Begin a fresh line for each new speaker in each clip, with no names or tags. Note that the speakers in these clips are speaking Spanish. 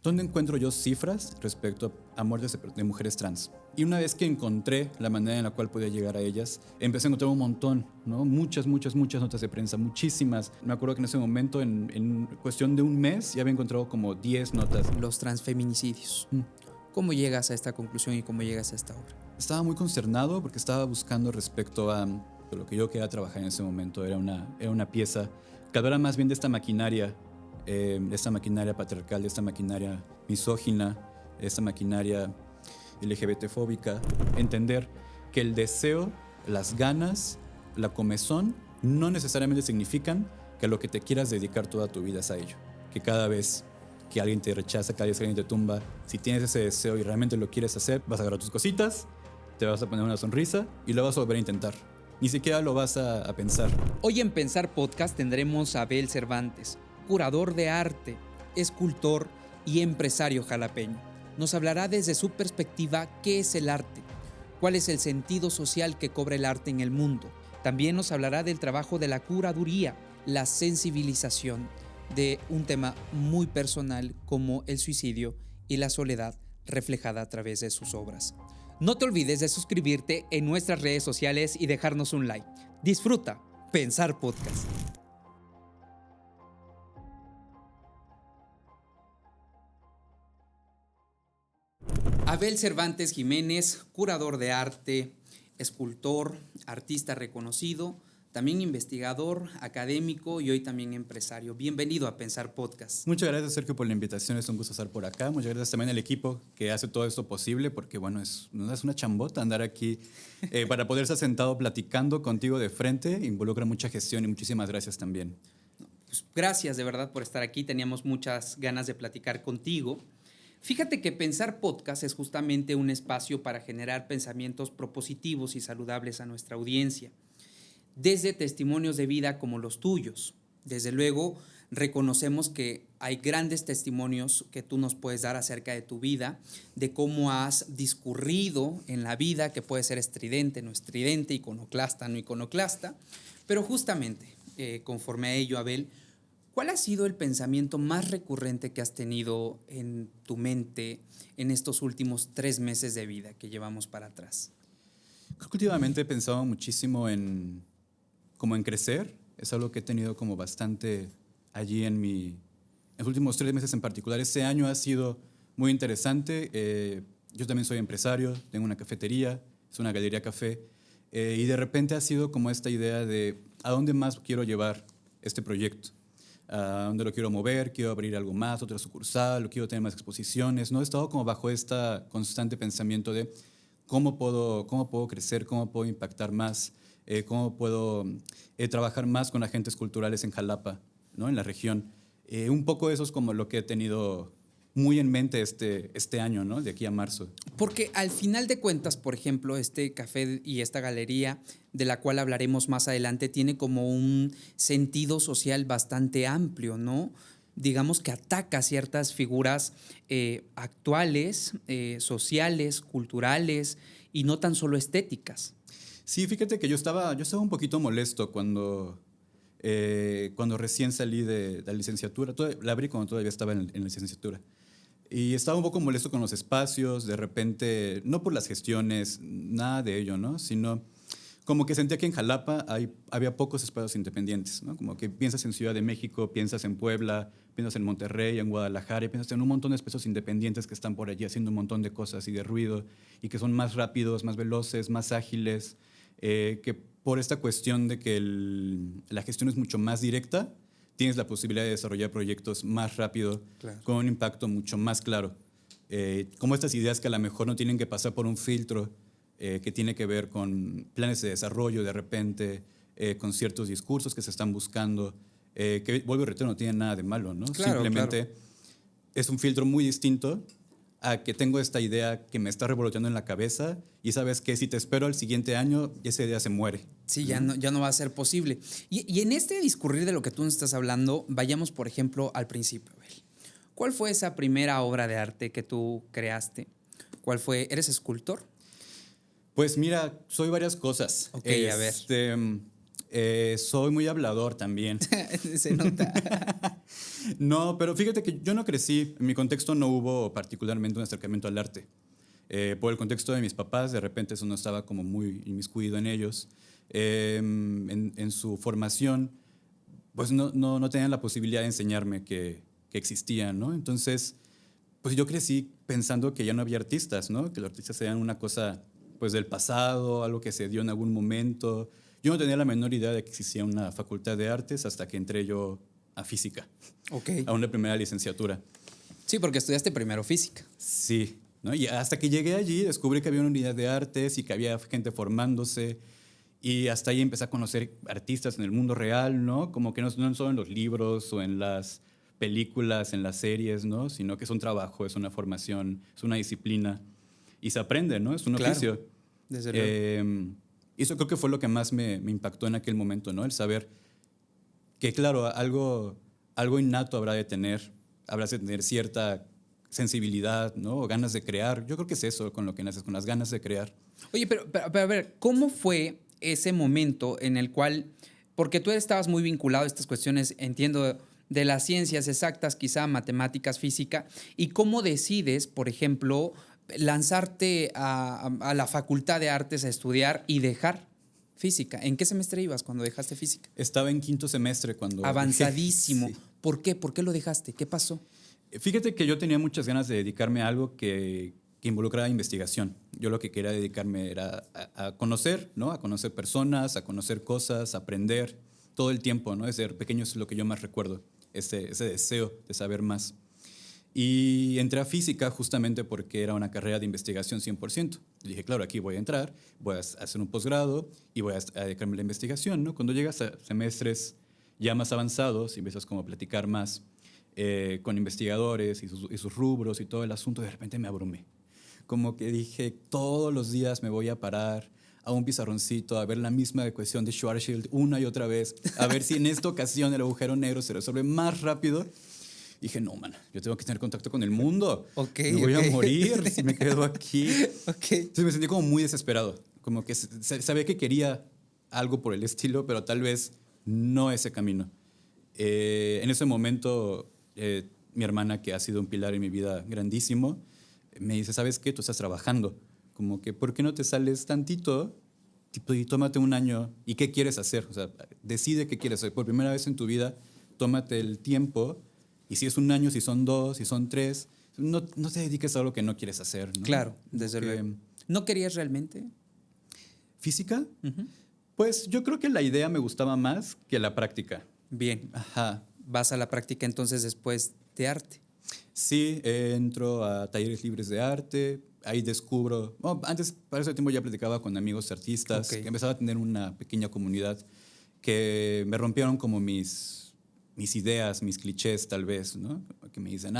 ¿Dónde encuentro yo cifras respecto a muertes de mujeres trans? Y una vez que encontré la manera en la cual podía llegar a ellas, empecé a encontrar un montón, ¿no? Muchas notas de prensa, muchísimas. Me acuerdo que en ese momento, en cuestión de un mes, ya había encontrado como 10 notas.
Los transfeminicidios. ¿Cómo llegas a esta conclusión y cómo llegas a esta obra?
Estaba muy consternado porque estaba buscando respecto a lo que yo quería trabajar en ese momento. Era una pieza que hablara más bien de esta maquinaria patriarcal, de esta maquinaria misógina, de esta maquinaria LGBT-fóbica. Entender que el deseo, las ganas, la comezón no necesariamente significan que a lo que te quieras dedicar toda tu vida es a ello. Que cada vez que alguien te rechaza, cada vez que alguien te tumba, si tienes ese deseo y realmente lo quieres hacer, vas a agarrar tus cositas, te vas a poner una sonrisa y lo vas a volver a intentar. Ni siquiera lo vas a pensar.
Hoy en Pensar Podcast tendremos a Abel Cervantes, curador de arte, escultor y empresario jalapeño. Nos hablará desde su perspectiva qué es el arte, cuál es el sentido social que cobra el arte en el mundo. También nos hablará del trabajo de la curaduría, la sensibilización de un tema muy personal como el suicidio y la soledad reflejada a través de sus obras. No te olvides de suscribirte en nuestras redes sociales y dejarnos un like. Disfruta Pensar Podcast. Abel Cervantes Jiménez, curador de arte, escultor, artista reconocido, también investigador, académico y hoy también empresario. Bienvenido a Pensar Podcast.
Muchas gracias, Sergio, por la invitación. Es un gusto estar por acá. Muchas gracias también al equipo que hace todo esto posible, porque bueno, es una chambota andar aquí para poder estar sentado platicando contigo de frente. Involucra mucha gestión y muchísimas gracias también.
Pues gracias de verdad por estar aquí. Teníamos muchas ganas de platicar contigo. Fíjate que Pensar Podcast es justamente un espacio para generar pensamientos propositivos y saludables a nuestra audiencia, desde testimonios de vida como los tuyos. Desde luego, reconocemos que hay grandes testimonios que tú nos puedes dar acerca de tu vida, de cómo has discurrido en la vida, que puede ser estridente, no estridente, iconoclasta, no iconoclasta, pero justamente, conforme a ello, Abel, ¿cuál ha sido el pensamiento más recurrente que has tenido en tu mente en estos últimos 3 meses de vida que llevamos para atrás?
Creo que últimamente he pensado muchísimo en crecer. Es algo que he tenido como bastante allí en los últimos 3 meses en particular. Este año ha sido muy interesante. Yo también soy empresario, tengo una cafetería, es una galería café, y de repente ha sido como esta idea de a dónde más quiero llevar este proyecto. A dónde lo quiero mover, quiero abrir algo más, otra sucursal, quiero tener más exposiciones. No he estado como bajo este constante pensamiento de cómo puedo crecer, cómo puedo impactar más, cómo puedo trabajar más con agentes culturales en Jalapa, ¿no? En la región. Un poco eso es como lo que he tenido muy en mente este año, ¿no? De aquí a marzo.
Porque al final de cuentas, por ejemplo, este café y esta galería, de la cual hablaremos más adelante, tiene como un sentido social bastante amplio, ¿no? Digamos que ataca ciertas figuras actuales, sociales, culturales y no tan solo estéticas.
Sí, fíjate que yo estaba un poquito molesto cuando recién salí de la licenciatura. La abrí cuando todavía estaba en la licenciatura. Y estaba un poco molesto con los espacios, de repente, no por las gestiones, nada de ello, ¿no? Sino como que sentía que en Jalapa había pocos espacios independientes, ¿no? Como que piensas en Ciudad de México, piensas en Puebla, piensas en Monterrey, en Guadalajara, y piensas en un montón de espacios independientes que están por allí haciendo un montón de cosas y de ruido, y que son más rápidos, más veloces, más ágiles, que por esta cuestión de que la gestión es mucho más directa, tienes la posibilidad de desarrollar proyectos más rápido, claro, con un impacto mucho más claro. Como estas ideas que a lo mejor no tienen que pasar por un filtro que tiene que ver con planes de desarrollo de repente, con ciertos discursos que se están buscando, que vuelvo y reitero, no tienen nada de malo, ¿no?
Claro,
simplemente
claro.
Es un filtro muy distinto a que tengo esta idea que me está revoloteando en la cabeza y sabes que si te espero al siguiente año, esa idea se muere.
Sí, ya no va a ser posible. Y en este discurrir de lo que tú nos estás hablando, vayamos, por ejemplo, al principio, Abel. ¿Cuál fue esa primera obra de arte que tú creaste? ¿Cuál fue? ¿Eres escultor?
Pues mira, soy varias cosas.
Ok, a ver.
Soy muy hablador también.
Se nota.
No, pero fíjate que yo no crecí, en mi contexto no hubo particularmente un acercamiento al arte. Por el contexto de mis papás, de repente eso no estaba como muy inmiscuido en ellos. En su formación, pues no tenían la posibilidad de enseñarme que existían, ¿no? Entonces, pues yo crecí pensando que ya no había artistas, ¿no? Que los artistas eran una cosa pues del pasado, algo que se dio en algún momento. Yo no tenía la menor idea de que existía una facultad de artes hasta que entré yo a física,
Ok.
a una primera licenciatura.
Sí, porque estudiaste primero física.
Sí, ¿no? Y hasta que llegué allí descubrí que había una unidad de artes y que había gente formándose y hasta ahí empecé a conocer artistas en el mundo real, ¿no? Como que no solo en los libros o en las películas, en las series, ¿no? Sino que es un trabajo, es una formación, es una disciplina y se aprende, ¿no? Es un
Claro,
oficio.
desde luego.
Y eso creo que fue lo que más me impactó en aquel momento, ¿no? El saber que, claro, algo innato habrás de tener cierta sensibilidad, ¿no? O ganas de crear. Yo creo que es eso con lo que naces, con las ganas de crear.
Oye, pero a ver, ¿cómo fue ese momento en el cual, porque tú estabas muy vinculado a estas cuestiones, entiendo, de las ciencias exactas, quizá matemáticas, física, y cómo decides, por ejemplo, lanzarte a la Facultad de Artes a estudiar y dejar física? ¿En qué semestre ibas cuando dejaste física?
Estaba en quinto semestre cuando...
Avanzadísimo.
Sí.
¿Por qué? ¿Por qué lo dejaste? ¿Qué pasó?
Fíjate que yo tenía muchas ganas de dedicarme a algo que involucrara investigación. Yo lo que quería dedicarme era a conocer, ¿no? A conocer personas, a conocer cosas, a aprender todo el tiempo, ¿no? Desde pequeño es lo que yo más recuerdo, ese deseo de saber más. Y entré a física justamente porque era una carrera de investigación 100%. Y dije, claro, aquí voy a entrar, voy a hacer un posgrado y voy a dedicarme a la investigación, ¿no? Cuando llegas a semestres ya más avanzados y empiezas como a platicar más con investigadores y sus rubros y todo el asunto, de repente me abrumé. Como que dije, todos los días me voy a parar a un pizarroncito a ver la misma ecuación de Schwarzschild una y otra vez, a ver si en esta ocasión el agujero negro se resuelve más rápido. Dije, no, man, yo tengo que tener contacto con el mundo.
Ok,
me voy
ok.
a morir si me quedo aquí.
Ok.
Entonces me sentí como muy desesperado. Como que sabía que quería algo por el estilo, pero tal vez no ese camino. En ese momento, mi hermana, que ha sido un pilar en mi vida grandísimo, me dice, ¿sabes qué? Tú estás trabajando. Como que, ¿por qué no te sales tantito tipo, y tómate un año? ¿Y qué quieres hacer? O sea, decide qué quieres hacer. Por primera vez en tu vida, tómate el tiempo. Y si es un año, si son dos, si son tres, no te dediques a algo que no quieres hacer, ¿no?
Claro, desde luego. ¿No querías realmente?
¿Física?
Ujú.
Pues yo creo que la idea me gustaba más que la práctica.
Bien.
Ajá.
Vas a la práctica entonces después de arte.
Sí, entro a talleres libres de arte, ahí descubro, bueno, antes, para ese tiempo ya platicaba con amigos artistas,
Ok.
que empezaba a tener una pequeña comunidad que me rompieron como mis ideas, mis clichés tal vez, ¿no? Que me dicen,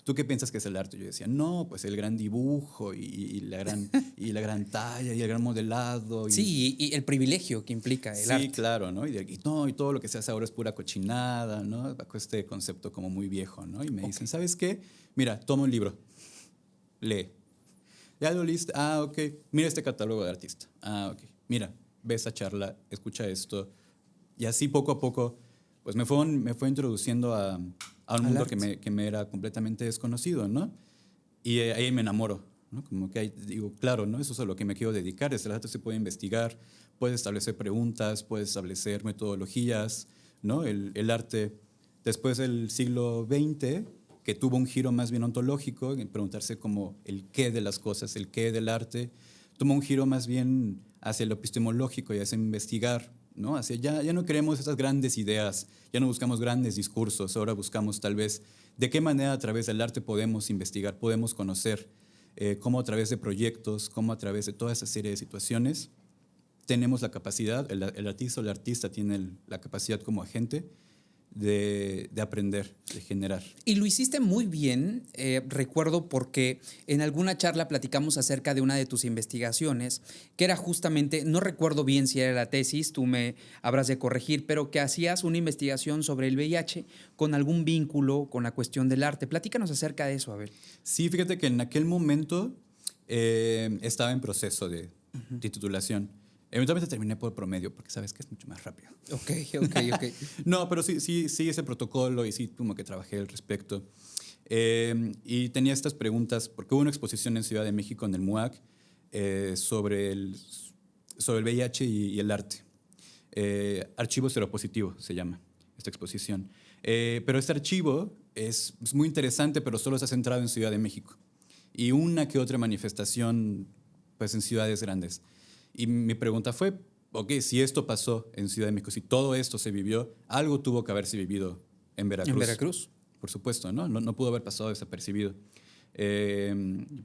¿tú qué piensas que es el arte? Yo decía, no, pues el gran dibujo y la gran talla y el gran modelado.
Sí, y el privilegio que implica el
Sí,
arte.
claro, ¿no? Y todo lo que se hace ahora es pura cochinada, ¿no? Bajo este concepto como muy viejo, ¿no? Y me dicen, ¿sabes qué? Mira, toma un libro, lee. ¿Ya lo leíste? Ok. Mira este catálogo de artista. Ok. Mira, ve esa charla, escucha esto. Y así poco a poco, pues me fue introduciendo a un
Al
mundo
arte.
que me era completamente desconocido, ¿no? Y ahí me enamoro, ¿no? Como que ahí digo, claro, ¿no? Eso es a lo que me quiero dedicar. Desde el arte se puede investigar, puedes establecer preguntas, puedes establecer metodologías, ¿no? El arte, después del siglo XX, que tuvo un giro más bien ontológico, en preguntarse como el qué de las cosas, el qué del arte, tomó un giro más bien hacia lo epistemológico y hacia investigar, ¿no? Hacia ya no queremos esas grandes ideas, ya no buscamos grandes discursos, ahora buscamos tal vez de qué manera a través del arte podemos investigar, podemos conocer, cómo a través de proyectos, cómo a través de toda esa serie de situaciones tenemos la capacidad, el artista o el artista tiene la capacidad como agente de aprender, de generar.
Y lo hiciste muy bien, recuerdo porque en alguna charla platicamos acerca de una de tus investigaciones, que era justamente, no recuerdo bien si era la tesis, tú me habrás de corregir, pero que hacías una investigación sobre el VIH con algún vínculo con la cuestión del arte. Platícanos acerca de eso, Abel.
Sí, fíjate que en aquel momento estaba en proceso de titulación. Eventualmente terminé por promedio, porque sabes que es mucho más rápido.
Ok.
No, pero sí ese protocolo y sí como que trabajé al respecto. Y tenía estas preguntas, porque hubo una exposición en Ciudad de México en el MUAC sobre el VIH y el arte. Archivo Seropositivo se llama esta exposición. Pero este archivo es muy interesante, pero solo está centrado en Ciudad de México. Y una que otra manifestación pues, en ciudades grandes. Y mi pregunta fue, ok, si esto pasó en Ciudad de México, si todo esto se vivió, algo tuvo que haberse vivido en Veracruz.
En Veracruz.
Por supuesto, ¿no? No pudo haber pasado desapercibido.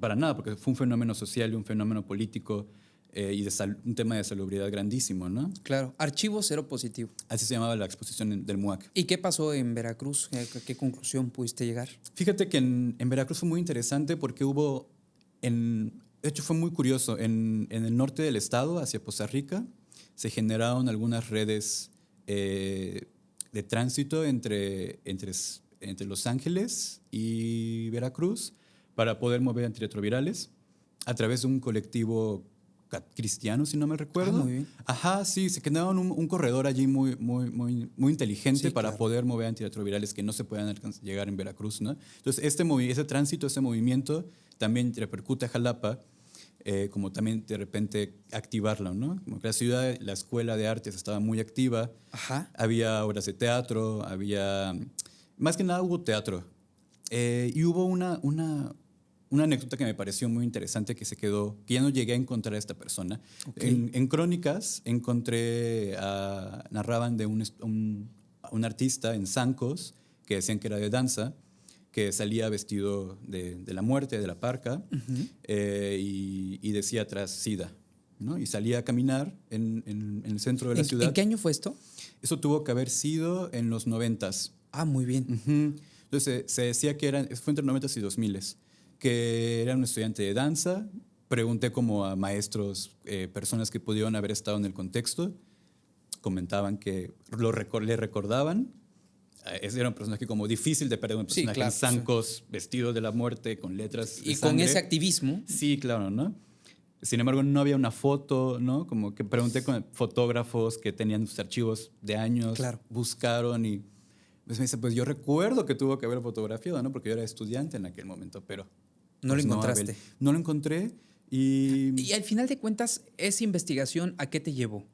Para nada, porque fue un fenómeno social y un fenómeno político y un tema de salubridad grandísimo, ¿no?
Claro, archivo seropositivo.
Así se llamaba la exposición del MUAC.
¿Y qué pasó en Veracruz? ¿Qué conclusión pudiste llegar?
Fíjate que en Veracruz fue muy interesante porque de hecho fue muy curioso, en el norte del estado, hacia Poza Rica, se generaron algunas redes de tránsito entre Los Ángeles y Veracruz para poder mover antirretrovirales a través de un colectivo cristiano, si no me recuerdo.
Muy bien.
Ajá, sí, se generaron un corredor allí muy inteligente
Sí,
para
claro.
poder mover antirretrovirales que no se puedan llegar en Veracruz, ¿no? Entonces, ese tránsito, ese movimiento también repercute a Jalapa, como también de repente activarlo, ¿no? Como que la escuela de artes estaba muy activa,
Ajá.
había obras de teatro, más que nada hubo teatro. Y hubo una anécdota que me pareció muy interesante que que ya no llegué a encontrar a esta persona.
Okay.
En Crónicas narraban de un artista en zancos que decían que era de danza, que salía vestido de la muerte, de la parca, y decía atrás SIDA, ¿no? Y salía a caminar en el centro de la ciudad.
¿En qué año fue esto?
Eso tuvo que haber sido en los 90s.
Ah, muy bien.
Entonces se decía fue entre 90s y 2000s, que era un estudiante de danza. Pregunté como a maestros, personas que pudieron haber estado en el contexto, comentaban que le recordaban. Era un personaje como difícil de perder, un personaje
claro,
en zancos, vestido de la muerte, con letras de
Y
sangre.
con ese activismo.
Sí, claro, ¿no? Sin embargo, no había una foto, ¿no? Como que pregunté con fotógrafos que tenían sus archivos de años,
Claro.
buscaron y pues me dice, pues yo recuerdo que tuvo que haber fotografiado, ¿no? Porque yo era estudiante en aquel momento, pero
No lo
pues,
encontraste.
Abel. No lo encontré y
Y al final de cuentas, esa investigación, ¿a qué te llevó?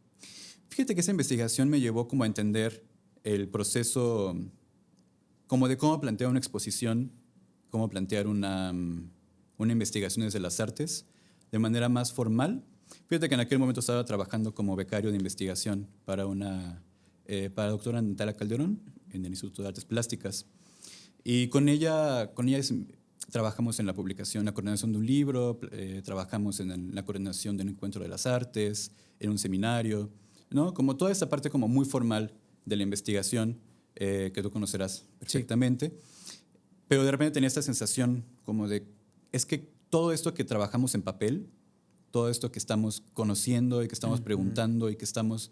fíjate que esa investigación me llevó como a entender el proceso, como de cómo plantear una exposición, cómo plantear una investigación desde las artes de manera más formal. Fíjate que en aquel momento estaba trabajando como becario de investigación para la doctora Natalia Calderón en el Instituto de Artes Plásticas. Y con ella trabajamos en la publicación, la coordinación de un libro, trabajamos en la coordinación de un encuentro de las artes, en un seminario, ¿no? Como toda esa parte como muy formal de la investigación que tú conocerás perfectamente. Sí. Pero de repente tenía esta sensación como es que todo esto que trabajamos en papel, todo esto que estamos conociendo y que estamos preguntando y que estamos...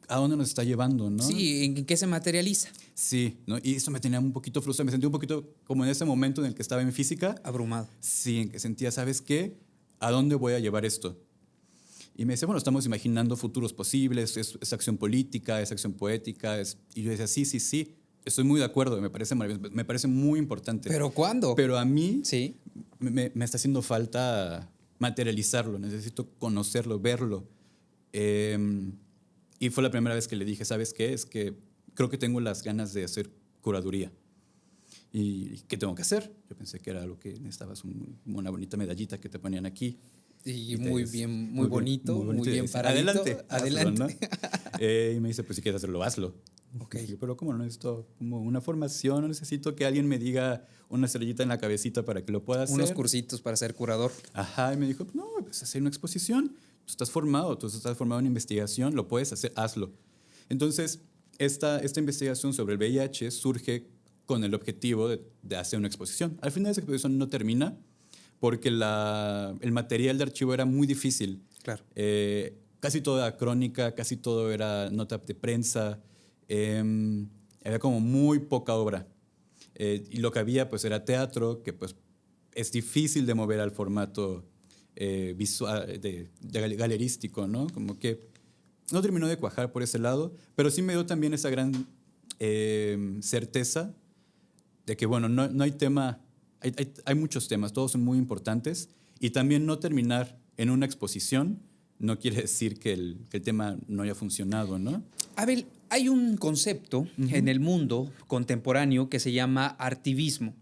¿A dónde nos está llevando, no?
Sí, ¿en qué se materializa?
Sí, ¿no? Y eso me tenía un poquito frustrado. Me sentí un poquito como en ese momento en el que estaba en física.
Abrumado.
Sí, en que sentía, ¿sabes qué? ¿A dónde voy a llevar esto? Y me decía, bueno, estamos imaginando futuros posibles, es acción política, es acción poética. Y yo decía, sí, estoy muy de acuerdo, me parece maravilloso, me parece muy importante.
¿Pero cuándo?
Pero a mí
sí.
me está haciendo falta materializarlo, necesito conocerlo, verlo. Y fue la primera vez que le dije, ¿sabes qué? Es que creo que tengo las ganas de hacer curaduría. ¿Y qué tengo que hacer? Yo pensé que era algo que necesitabas, una bonita medallita que te ponían aquí.
Y muy bien, muy bonito, muy bien paradito.
Adelante.
Adelante.
¿No? Y me dice, pues si quieres hacerlo, hazlo.
Okay.
Yo, pero ¿cómo no necesito como una formación? No necesito que alguien me diga una estrellita en la cabecita para que lo pueda hacer.
Unos cursitos para ser curador.
Ajá, y me dijo, no, pues hacer una exposición. Tú estás formado en investigación, lo puedes hacer, hazlo. Entonces, esta investigación sobre el VIH surge con el objetivo de hacer una exposición. Al final esa exposición no termina porque el material de archivo era muy difícil.
Claro.
Casi todo era crónica, casi todo era nota de prensa. Había como muy poca obra. Y lo que había pues era teatro, que pues es difícil de mover al formato visual, galerístico, ¿no? Como que no terminó de cuajar por ese lado, pero sí me dio también esa gran certeza de que, bueno, no hay tema, hay muchos temas, todos son muy importantes, y también no terminar en una exposición no quiere decir que el tema no haya funcionado, ¿no?
Abel, hay un concepto en el mundo contemporáneo que se llama artivismo,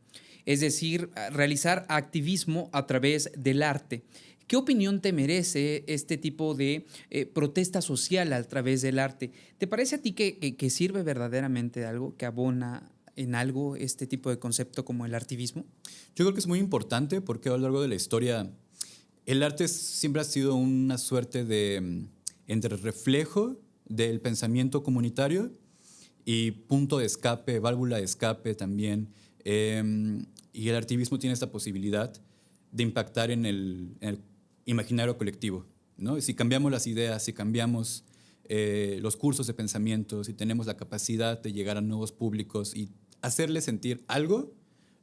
es decir, realizar activismo a través del arte. ¿Qué opinión te merece este tipo de protesta social a través del arte? ¿Te parece a ti que sirve verdaderamente de algo, que abona en algo este tipo de concepto como el artivismo?
Yo creo que es muy importante porque a lo largo de la historia el arte siempre ha sido una suerte de entre reflejo del pensamiento comunitario y punto de escape, válvula de escape también. Y el artivismo tiene esta posibilidad de impactar en el imaginario colectivo, ¿no? Si cambiamos las ideas, si cambiamos los cursos de pensamiento, si tenemos la capacidad de llegar a nuevos públicos y hacerles sentir algo,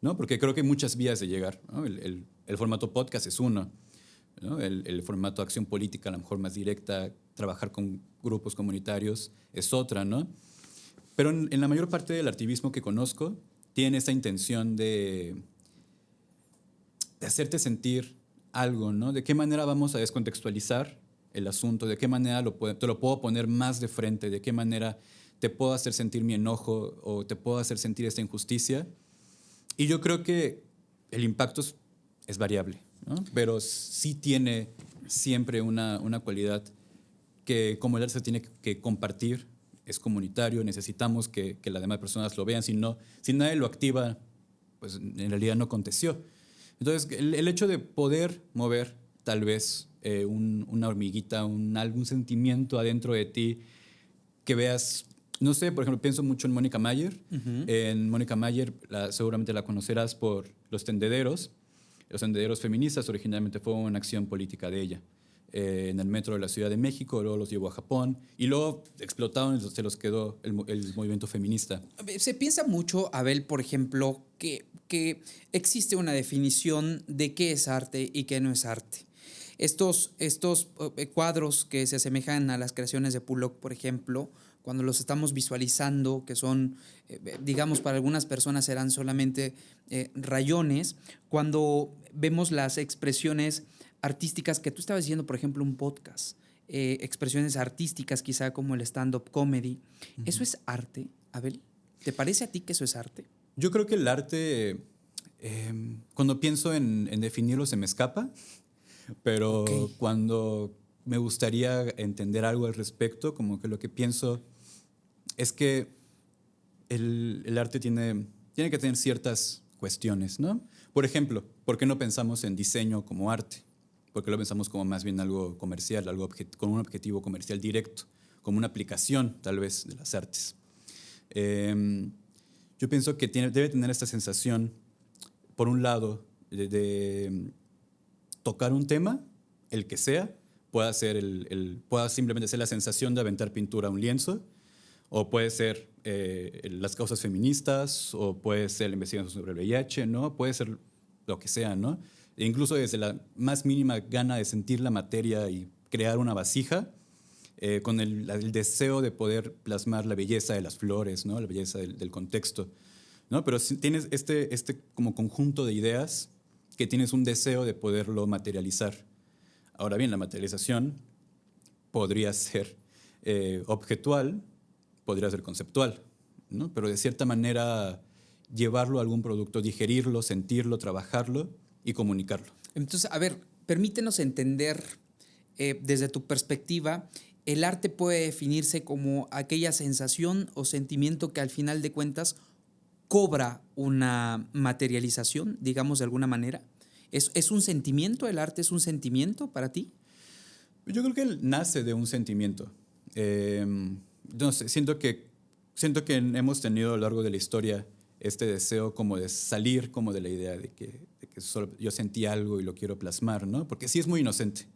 ¿no? Porque creo que hay muchas vías de llegar, ¿no? El formato podcast es uno, ¿no? El formato acción política, a lo mejor más directa, trabajar con grupos comunitarios, es otra, ¿no? Pero en la mayor parte del activismo que conozco, tiene esta intención de hacerte sentir algo, ¿no? ¿De qué manera vamos a descontextualizar el asunto? ¿De qué manera te lo puedo poner más de frente? ¿De qué manera te puedo hacer sentir mi enojo o te puedo hacer sentir esta injusticia? Y yo creo que el impacto es variable, ¿no? Pero sí tiene siempre una cualidad que como el arte se tiene que compartir, es comunitario, necesitamos que las demás personas lo vean, si nadie lo activa, pues en realidad no aconteció. Entonces, el hecho de poder mover tal vez una hormiguita, algún sentimiento adentro de ti, que veas, no sé, por ejemplo, pienso mucho en Mónica Mayer. En Mónica Mayer seguramente la conocerás por Los Tendederos. Los Tendederos feministas originalmente fue una acción política de ella. En el metro de la Ciudad de México, luego los llevó a Japón y luego explotaron y se los quedó el movimiento feminista.
Se piensa mucho, Abel, por ejemplo, que existe una definición de qué es arte y qué no es arte. Estos cuadros que se asemejan a las creaciones de Pollock, por ejemplo, cuando los estamos visualizando, que son, digamos, para algunas personas serán solamente rayones, cuando vemos las expresiones artísticas que tú estabas diciendo, por ejemplo, un podcast, expresiones artísticas quizá como el stand-up comedy, ¿eso es arte, Abel? ¿Te parece a ti que eso es arte?
Yo creo que el arte, cuando pienso en definirlo, se me escapa, pero cuando me gustaría entender algo al respecto, como que lo que pienso es que el arte tiene que tener ciertas cuestiones, ¿no? Por ejemplo, ¿por qué no pensamos en diseño como arte? ¿Por qué lo pensamos como más bien algo comercial, con un objetivo comercial directo, como una aplicación tal vez de las artes? Yo pienso que debe tener esta sensación, por un lado, de tocar un tema, el que sea, pueda simplemente ser la sensación de aventar pintura a un lienzo, o puede ser las causas feministas, o puede ser la investigación sobre el VIH, ¿no? Puede ser lo que sea, ¿no? E incluso desde la más mínima gana de sentir la materia y crear una vasija, con el deseo de poder plasmar la belleza de las flores, ¿no? La belleza del contexto, ¿no? Pero si tienes este como conjunto de ideas que tienes un deseo de poderlo materializar. Ahora bien, la materialización podría ser objetual, podría ser conceptual, ¿no? Pero de cierta manera llevarlo a algún producto, digerirlo, sentirlo, trabajarlo y comunicarlo.
Entonces, a ver, permítenos entender desde tu perspectiva, el arte puede definirse como aquella sensación o sentimiento que al final de cuentas cobra una materialización, digamos de alguna manera. ¿Es un sentimiento? ¿El arte es un sentimiento para ti?
Yo creo que nace de un sentimiento. No sé, siento que hemos tenido a lo largo de la historia este deseo como de salir como de la idea de que solo yo sentí algo y lo quiero plasmar, ¿no? Porque sí es muy inocente.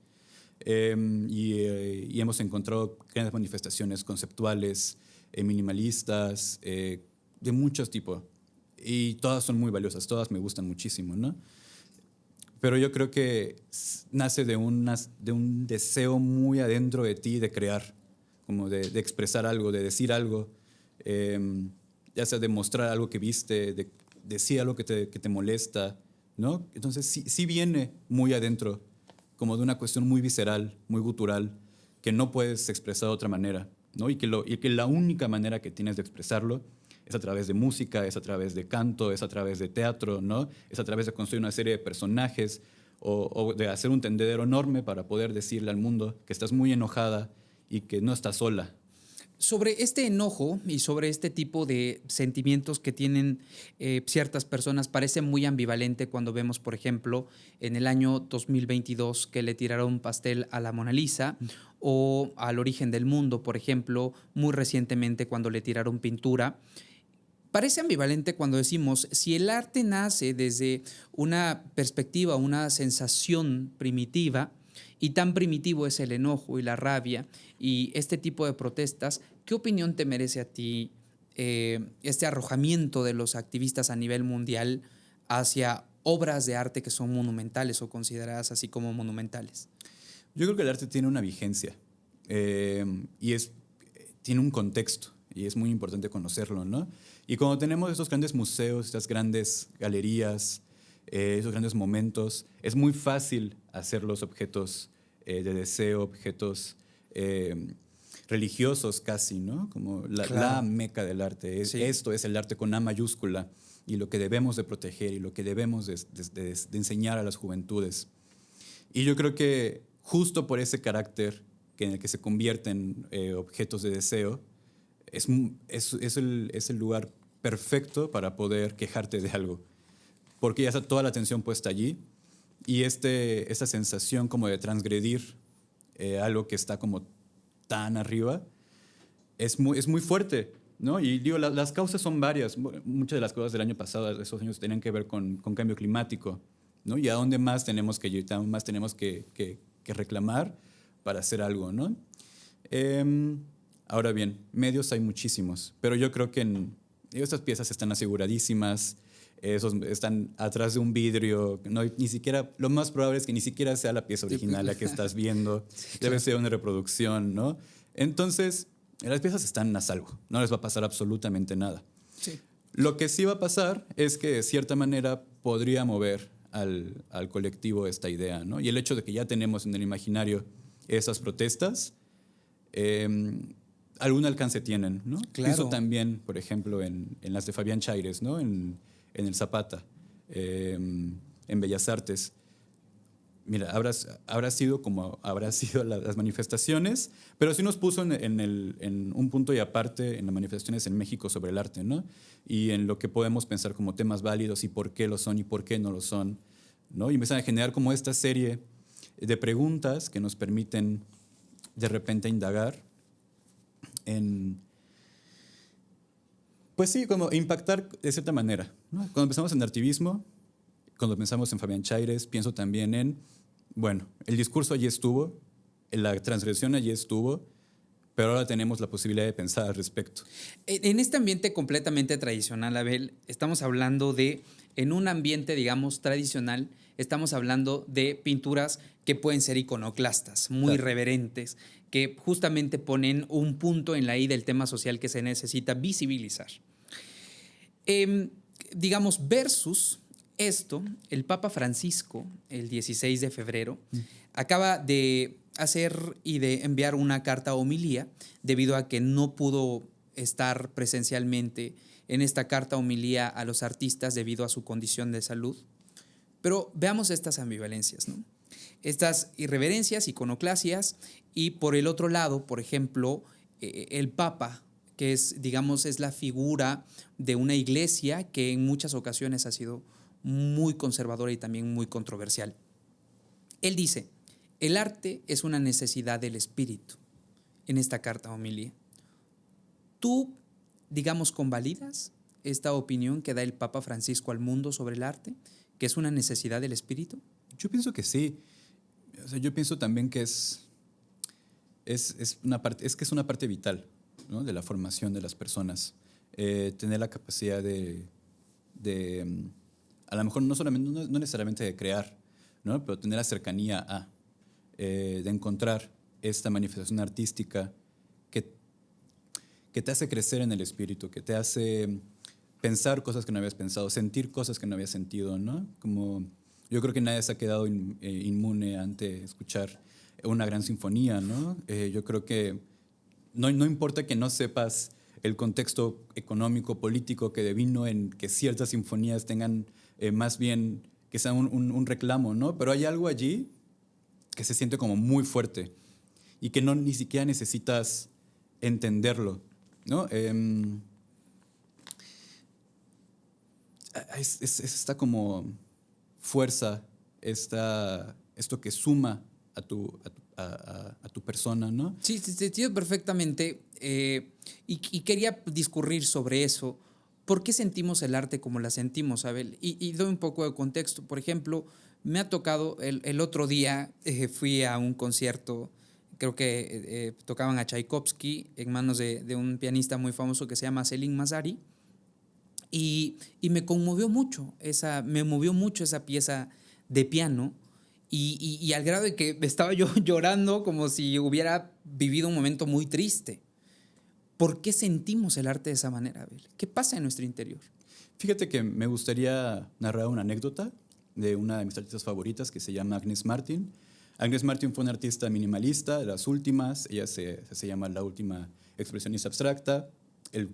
Y hemos encontrado grandes manifestaciones conceptuales, minimalistas, de muchos tipos. Y todas son muy valiosas, todas me gustan muchísimo, ¿no? pero yo creo que nace de un deseo muy adentro de ti de crear, como de expresar algo, de decir algo, ya sea de mostrar algo que viste, de decir algo que te molesta, ¿no? Entonces sí viene muy adentro, como de una cuestión muy visceral, muy gutural, que no puedes expresar de otra manera, ¿no? Y que la única manera que tienes de expresarlo es a través de música, es a través de canto, es a través de teatro, ¿no? Es a través de construir una serie de personajes o de hacer un tendedero enorme para poder decirle al mundo que estás muy enojada y que no estás sola.
Sobre este enojo y sobre este tipo de sentimientos que tienen ciertas personas, parece muy ambivalente cuando vemos, por ejemplo, en el año 2022 que le tiraron un pastel a la Mona Lisa o al Origen del Mundo, por ejemplo, muy recientemente cuando le tiraron pintura. Parece ambivalente cuando decimos, si el arte nace desde una perspectiva, una sensación primitiva, y tan primitivo es el enojo y la rabia y este tipo de protestas, ¿qué opinión te merece a ti este arrojamiento de los activistas a nivel mundial hacia obras de arte que son monumentales o consideradas así como monumentales?
Yo creo que el arte tiene una vigencia y tiene un contexto y es muy importante conocerlo, ¿no? Y cuando tenemos estos grandes museos, estas grandes galerías, esos grandes momentos, es muy fácil hacer los objetos de deseo, objetos religiosos casi, ¿no? Como la meca del arte.
Sí.
Esto es el arte con A mayúscula y lo que debemos de proteger y lo que debemos de enseñar a las juventudes. Y yo creo que justo por ese carácter en el que se convierten objetos de deseo, es el lugar perfecto para poder quejarte de algo. Porque ya está toda la atención puesta allí y esta sensación como de transgredir algo que está como tan arriba es muy fuerte, ¿no? Y digo, las causas son varias. Muchas de las cosas del año pasado, de esos años, tenían que ver con cambio climático, ¿no? Y a dónde más tenemos que ir, dónde más tenemos que reclamar para hacer algo, ¿no? Ahora bien, medios hay muchísimos, pero yo creo que estas piezas están aseguradísimas, esos están atrás de un vidrio, no, ni siquiera, lo más probable es que ni siquiera sea la pieza original la que estás viendo, sí, debe ser una reproducción, ¿no? Entonces, las piezas están a salvo, no les va a pasar absolutamente nada.
Sí.
Lo que sí va a pasar es que de cierta manera podría mover al colectivo esta idea, ¿no? Y el hecho de que ya tenemos en el imaginario esas protestas, algún alcance tienen, ¿no?
Claro.
Pienso también, por ejemplo, en las de Fabián Chaires, ¿no? En el Zapata, en Bellas Artes. Mira, habrá sido como habrá sido las manifestaciones, pero sí nos puso en un punto y aparte en las manifestaciones en México sobre el arte, ¿no? Y en lo que podemos pensar como temas válidos y por qué lo son y por qué no lo son, ¿no? Y empiezan a generar como esta serie de preguntas que nos permiten de repente indagar en, pues sí, como impactar de cierta manera, ¿no? Cuando pensamos en artivismo, cuando pensamos en Fabián Chaires, pienso también en, bueno, el discurso allí estuvo, la transgresión allí estuvo, pero ahora tenemos la posibilidad de pensar al respecto.
En este ambiente completamente tradicional, Abel, estamos hablando de, en un ambiente, digamos, tradicional, estamos hablando de pinturas que pueden ser iconoclastas, muy
Claro.
reverentes, que justamente ponen un punto en la I del tema social que se necesita visibilizar. Digamos, versus esto, el Papa Francisco, el 16 de febrero, acaba de hacer y de enviar una carta homilía debido a que no pudo estar presencialmente en esta carta homilía a los artistas debido a su condición de salud. Pero veamos estas ambivalencias, ¿no? Estas irreverencias, iconoclasias y por el otro lado, por ejemplo, el Papa, que es, digamos, es la figura de una iglesia que en muchas ocasiones ha sido muy conservadora y también muy controversial. Él dice, el arte es una necesidad del espíritu, en esta carta homilía. ¿Tú, digamos, convalidas esta opinión que da el Papa Francisco al mundo sobre el arte, que es una necesidad del espíritu?
Yo pienso que sí. O sea, yo pienso también que es una parte vital, ¿no? De la formación de las personas. Tener la capacidad de a lo mejor no necesariamente de crear, ¿no? Pero tener la cercanía de encontrar esta manifestación artística que te hace crecer en el espíritu, que te hace pensar cosas que no habías pensado, sentir cosas que no habías sentido, ¿no? Como yo creo que nadie se ha quedado inmune ante escuchar una gran sinfonía, ¿no? Yo creo que no importa que no sepas el contexto económico, político que devino en que ciertas sinfonías tengan más bien que sea un reclamo, ¿no? Pero hay algo allí que se siente como muy fuerte y que ni siquiera necesitas entenderlo, ¿no? Es esta como fuerza, esto que suma a tu persona, ¿no?
Sí, te entiendo perfectamente. Y quería discurrir sobre eso. ¿Por qué sentimos el arte como la sentimos, Abel? Y doy un poco de contexto. Por ejemplo, me ha tocado el otro día, fui a un concierto, creo que tocaban a Tchaikovsky en manos de un pianista muy famoso que se llama Selim Mazari. Y me conmovió mucho, me movió mucho esa pieza de piano. Y al grado de que estaba yo llorando como si hubiera vivido un momento muy triste. ¿Por qué sentimos el arte de esa manera, Abel? ¿Qué pasa en nuestro interior?
Fíjate que me gustaría narrar una anécdota de una de mis artistas favoritas que se llama Agnes Martin. Agnes Martin fue una artista minimalista, de las últimas. Ella se llama la última expresionista abstracta.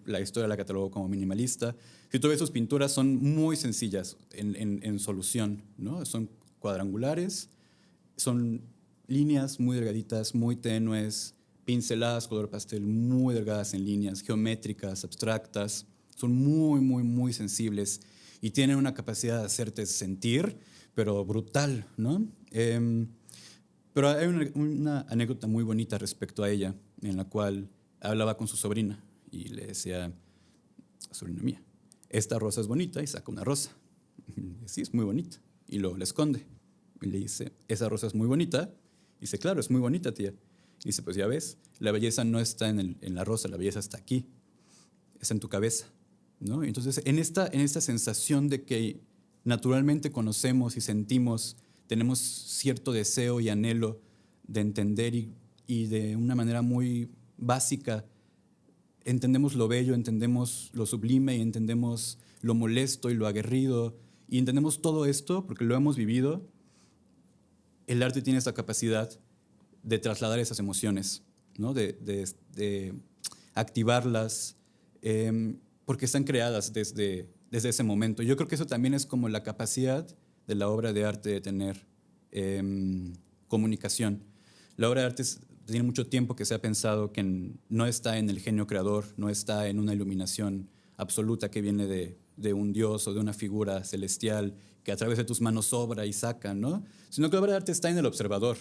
La historia la catalogó como minimalista. Si tú ves sus pinturas, son muy sencillas en solución, ¿no? Son cuadrangulares, son líneas muy delgaditas, muy tenues, pinceladas color pastel muy delgadas en líneas, geométricas, abstractas. Son muy, muy, muy sensibles y tienen una capacidad de hacerte sentir, pero brutal, ¿no? Pero hay una anécdota muy bonita respecto a ella, en la cual hablaba con su sobrina y le decía, sobrina mía, esta rosa es bonita, y saca una rosa. Y sí, es muy bonita. Y luego la esconde. Y le dice, esa rosa es muy bonita. Y dice, claro, es muy bonita, tía. Y dice, pues ya ves, la belleza no está en la rosa, la belleza está aquí, está en tu cabeza, ¿no? Entonces, en esta sensación de que naturalmente conocemos y sentimos, tenemos cierto deseo y anhelo de entender y de una manera muy básica entendemos lo bello, entendemos lo sublime y entendemos lo molesto y lo aguerrido y entendemos todo esto porque lo hemos vivido. El arte tiene esta capacidad de trasladar esas emociones, ¿no? de activarlas, porque están creadas desde ese momento. Yo creo que eso también es como la capacidad de la obra de arte de tener comunicación. La obra de arte tiene mucho tiempo que se ha pensado que no está en el genio creador, no está en una iluminación absoluta que viene de un dios o de una figura celestial que a través de tus manos obra y saca, ¿no? Sino que la obra de arte está en el observador.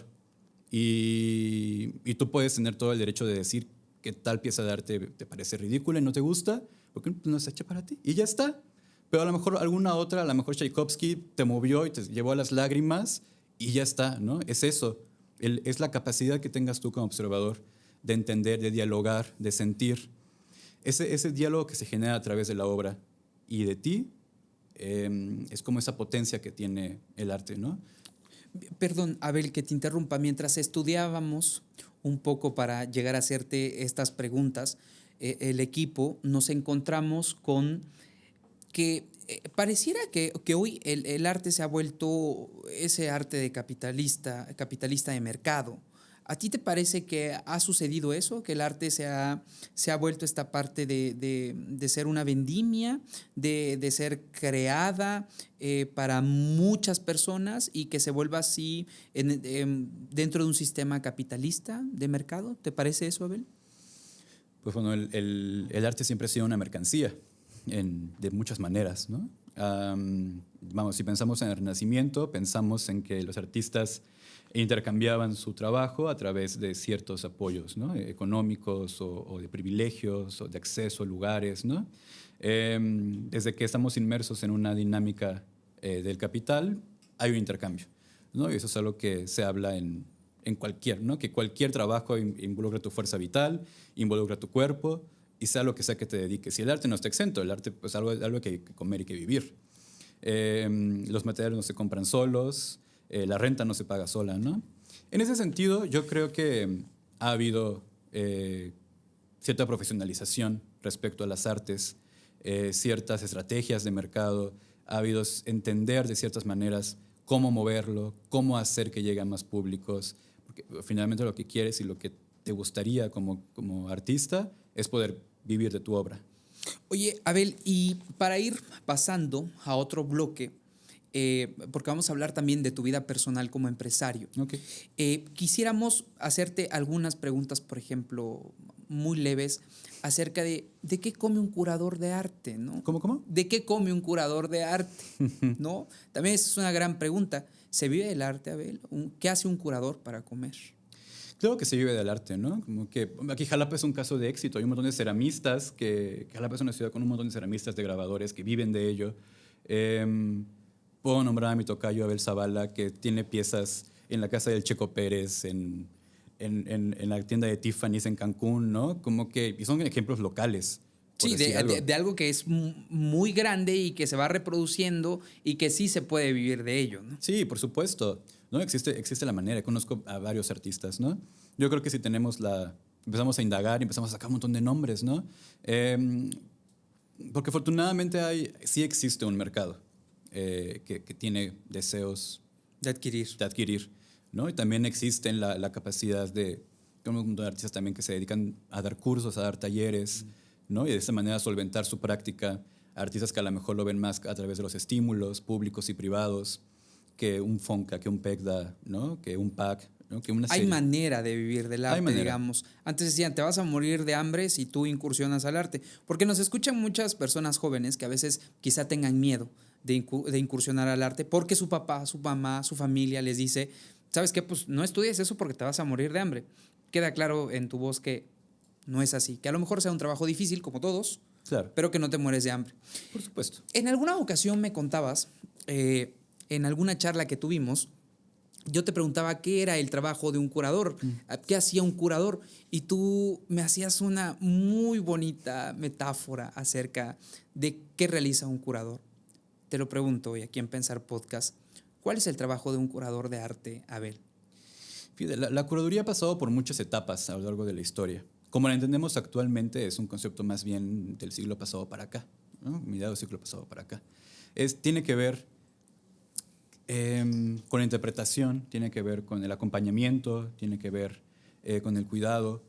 Y tú puedes tener todo el derecho de decir que tal pieza de arte te parece ridícula y no te gusta, porque no es hecha para ti. Y ya está. Pero a lo mejor alguna otra, a lo mejor Tchaikovsky te movió y te llevó a las lágrimas y ya está, ¿no? Es eso. Es la capacidad que tengas tú como observador de entender, de dialogar, de sentir. Ese diálogo que se genera a través de la obra y de ti es como esa potencia que tiene el arte, ¿no?
Perdón, Abel, que te interrumpa. Mientras estudiábamos un poco para llegar a hacerte estas preguntas, el equipo nos encontramos con que pareciera que hoy el arte se ha vuelto ese arte de capitalista de mercado. ¿A ti te parece que ha sucedido eso? ¿Que el arte se ha vuelto esta parte de ser una vendimia, de ser creada para muchas personas y que se vuelva así dentro de un sistema capitalista de mercado? ¿Te parece eso, Abel?
Pues bueno, el arte siempre ha sido una mercancía de muchas maneras, ¿no? Vamos, si pensamos en el Renacimiento, pensamos en que los artistas intercambiaban su trabajo a través de ciertos apoyos, ¿no? Económicos o de privilegios o de acceso a lugares, ¿no? Desde que estamos inmersos en una dinámica del capital, hay un intercambio, ¿no? Y eso es algo que se habla en cualquier, ¿no? Que cualquier trabajo involucra tu fuerza vital, involucra tu cuerpo, y sea que te dediques. Y el arte no está exento, el arte es pues, algo que hay que comer y que vivir. Los materiales no se compran solos, la renta no se paga sola, ¿no? En ese sentido, yo creo que ha habido cierta profesionalización respecto a las artes, ciertas estrategias de mercado, ha habido entender de ciertas maneras cómo moverlo, cómo hacer que llegue a más públicos, porque finalmente lo que quieres y lo que te gustaría como artista es poder vivir de tu obra.
Oye, Abel, y para ir pasando a otro bloque, porque vamos a hablar también de tu vida personal como empresario,
Okay.
Quisiéramos hacerte algunas preguntas, por ejemplo, muy leves, acerca de qué come un curador de arte, ¿no?
¿Cómo?
¿De qué come un curador de arte? ¿No? También esa es una gran pregunta. ¿Se vive del arte, Abel? ¿Qué hace un curador para comer?
Creo que se vive del arte, ¿no? Como que aquí Jalapa es un caso de éxito. Hay un montón de ceramistas que Jalapa es una ciudad con un montón de ceramistas, de grabadores que viven de ello. Puedo nombrar a mi tocayo Abel Zavala, que tiene piezas en la casa del Checo Pérez, en la tienda de Tiffany's en Cancún, ¿no? Como que, y son ejemplos locales.
Sí, de algo que es muy grande y que se va reproduciendo y que sí se puede vivir de ello, ¿no?
Sí, por supuesto. ¿No? Existe la manera. Conozco a varios artistas, ¿no? Yo creo que si empezamos a indagar y empezamos a sacar un montón de nombres, ¿no? Porque afortunadamente sí existe un mercado que tiene deseos
De adquirir.
¿no? Y también existe la capacidad de un montón de artistas también que se dedican a dar cursos, a dar talleres, ¿no? Y de esa manera solventar su práctica. Artistas que a lo mejor lo ven más a través de los estímulos públicos y privados, que un FONCA, que un PECDA, ¿no? Que un PAC, ¿no? Que una serie.
Hay manera de vivir del arte, digamos. Antes decían, te vas a morir de hambre si tú incursionas al arte. Porque nos escuchan muchas personas jóvenes que a veces quizá tengan miedo de incursionar al arte porque su papá, su mamá, su familia les dice, ¿sabes qué? Pues no estudies eso porque te vas a morir de hambre. Queda claro en tu voz que no es así. Que a lo mejor sea un trabajo difícil, como todos,
claro,
pero que no te mueres de hambre.
Por supuesto.
En alguna ocasión me contabas, en alguna charla que tuvimos, yo te preguntaba qué era el trabajo de un curador, qué hacía un curador, y tú me hacías una muy bonita metáfora acerca de qué realiza un curador. Te lo pregunto hoy aquí en Pensar Podcast, ¿cuál es el trabajo de un curador de arte, Abel?
Fíjate, la curaduría ha pasado por muchas etapas a lo largo de la historia. Como la entendemos actualmente, es un concepto más bien del siglo pasado para acá, ¿no? Mediados del siglo pasado para acá. Tiene que ver con la interpretación, tiene que ver con el acompañamiento, tiene que ver con el cuidado.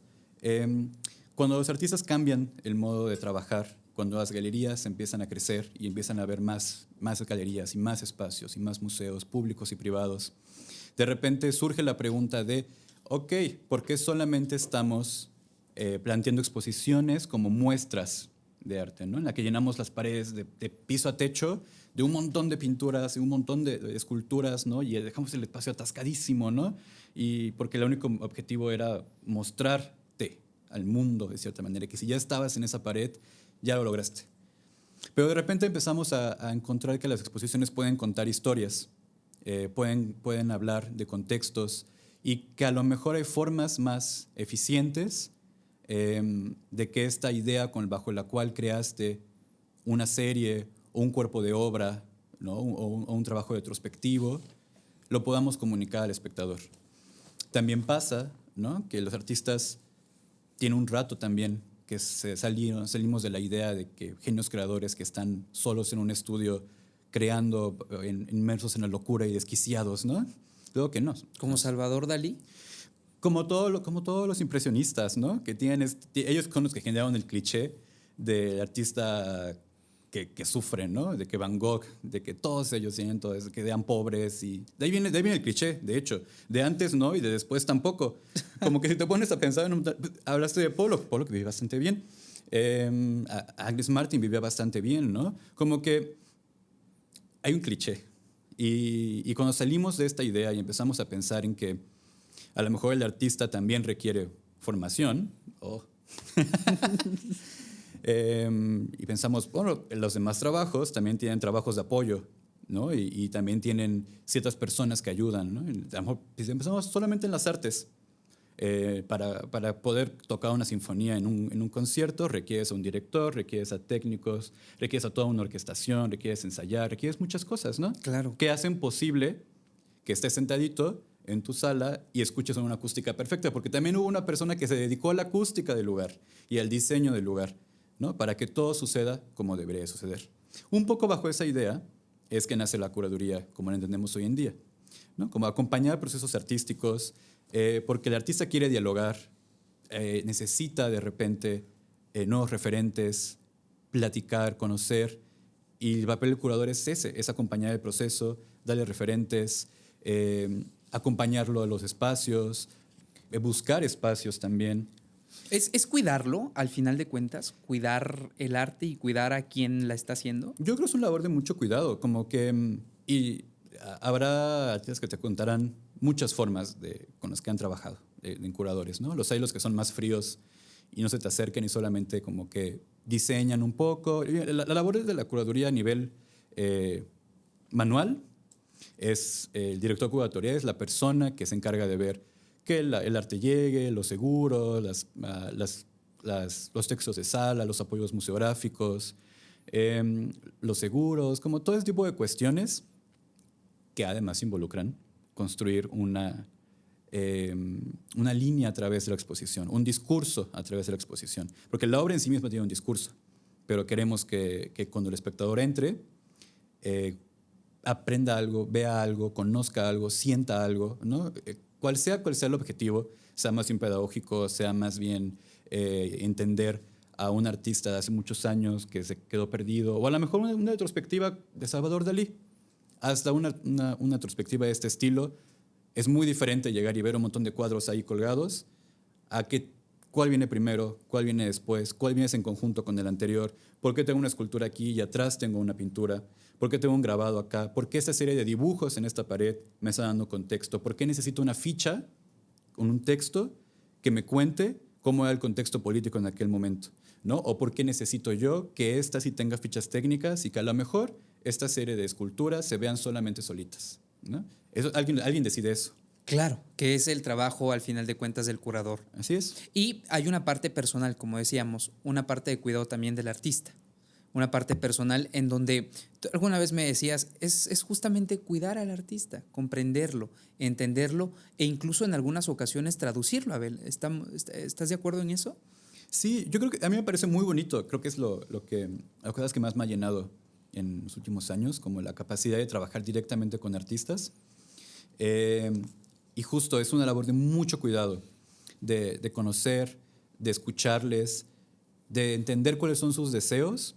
Cuando los artistas cambian el modo de trabajar, cuando las galerías empiezan a crecer y empiezan a haber más galerías y más espacios y más museos públicos y privados, de repente surge la pregunta de, ok, ¿por qué solamente estamos planteando exposiciones como muestras de arte, ¿no? En la que llenamos las paredes de piso a techo de un montón de pinturas y un montón de esculturas, ¿no? Y dejamos el espacio atascadísimo, ¿no? Y porque el único objetivo era mostrarte al mundo de cierta manera, que si ya estabas en esa pared, ya lo lograste. Pero de repente empezamos a encontrar que las exposiciones pueden contar historias, pueden hablar de contextos y que a lo mejor hay formas más eficientes de que esta idea bajo la cual creaste una serie o un cuerpo de obra, ¿no? o un trabajo retrospectivo, lo podamos comunicar al espectador. También pasa, ¿no? Que los artistas tienen un rato también que salimos de la idea de que genios creadores que están solos en un estudio creando, inmersos en la locura y desquiciados, ¿no? Creo que no.
¿Como Salvador Dalí?
Como todos los impresionistas, ¿no? Que ellos son los que generaron el cliché del artista que sufre, ¿no? De que Van Gogh, de que todos ellos tienen todo eso, que eran pobres y de ahí viene el cliché, de hecho. De antes no y de después tampoco. Como que si te pones a pensar, hablaste de Pollock vivía bastante bien. Agnes Martin vivía bastante bien, ¿no? Como que hay un cliché. Y cuando salimos de esta idea y empezamos a pensar en que a lo mejor el artista también requiere formación, y pensamos, bueno, los demás trabajos también tienen trabajos de apoyo, ¿no? Y también tienen ciertas personas que ayudan, ¿no? A lo mejor, si empezamos solamente en las artes, para poder tocar una sinfonía en un concierto, requieres a un director, requieres a técnicos, requieres a toda una orquestación, requieres ensayar, requieres muchas cosas, ¿no?
Claro.
Que hacen posible que estés sentadito en tu sala y escuches una acústica perfecta, porque también hubo una persona que se dedicó a la acústica del lugar y al diseño del lugar, ¿no? Para que todo suceda como debería suceder. Un poco bajo esa idea es que nace la curaduría como la entendemos hoy en día, ¿no? Como acompañar procesos artísticos, porque el artista quiere dialogar, necesita de repente nuevos referentes, platicar, conocer, y el papel del curador es ese, es acompañar el proceso, darle referentes, acompañarlo a los espacios, buscar espacios también.
¿Es cuidarlo, al final de cuentas? ¿Cuidar el arte y cuidar a quien la está haciendo?
Yo creo que es un labor de mucho cuidado, como que, y habrá artistas que te contarán muchas formas con las que han trabajado en curadores, ¿no? Hay los que son más fríos y no se te acercan y solamente como que diseñan un poco. La labor de la curaduría a nivel manual es el director curatorial, es la persona que se encarga de ver que el arte llegue, los seguros, los textos de sala, los apoyos museográficos, los seguros, como todo ese tipo de cuestiones que además involucran construir una línea a través de la exposición, un discurso a través de la exposición. Porque la obra en sí misma tiene un discurso, pero queremos que cuando el espectador entre, aprenda algo, vea algo, conozca algo, sienta algo, ¿no? Cual sea el objetivo, sea más bien pedagógico, sea más bien entender a un artista de hace muchos años que se quedó perdido, o a lo mejor una retrospectiva de Salvador Dalí, hasta una retrospectiva de este estilo. Es muy diferente llegar y ver un montón de cuadros ahí colgados a cuál viene primero, cuál viene después, cuál viene en conjunto con el anterior, por qué tengo una escultura aquí y atrás tengo una pintura, por qué tengo un grabado acá, por qué esta serie de dibujos en esta pared me está dando contexto, por qué necesito una ficha con un texto que me cuente cómo era el contexto político en aquel momento, ¿no? O por qué necesito yo que esta sí tenga fichas técnicas y que a lo mejor esta serie de esculturas se vean solamente solitas, ¿no? Alguien decide eso.
Claro, que es el trabajo al final de cuentas del curador.
Así es.
Y hay una parte personal, como decíamos, una parte de cuidado también del artista, una parte personal en donde tú alguna vez me decías, es justamente cuidar al artista, comprenderlo, entenderlo e incluso en algunas ocasiones traducirlo, Abel. ¿Estás de acuerdo en eso?
Sí, yo creo que a mí me parece muy bonito, creo que es las cosas que más me ha llenado en los últimos años, como la capacidad de trabajar directamente con artistas. Y justo es una labor de mucho cuidado, de conocer, de escucharles, de entender cuáles son sus deseos,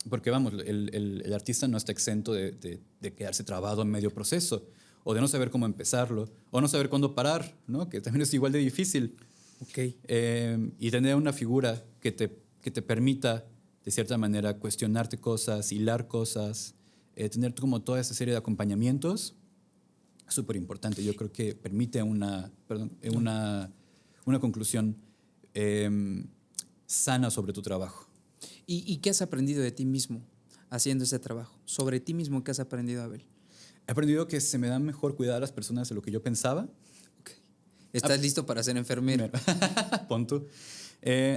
porque vamos, el artista no está exento de quedarse trabado en medio proceso, o de no saber cómo empezarlo, o no saber cuándo parar, ¿no? Que también es igual de difícil.
Ok.
Y tener una figura que te permita, de cierta manera, cuestionarte cosas, hilar cosas, tener como toda esa serie de acompañamientos, súper importante. Yo creo que permite una conclusión sana sobre tu trabajo.
¿Y qué has aprendido de ti mismo haciendo ese trabajo? Sobre ti mismo, ¿qué has aprendido, Abel?
He aprendido que se me da mejor cuidar a las personas de lo que yo pensaba.
Okay. ¿Estás listo para ser enfermero?
Pon tú.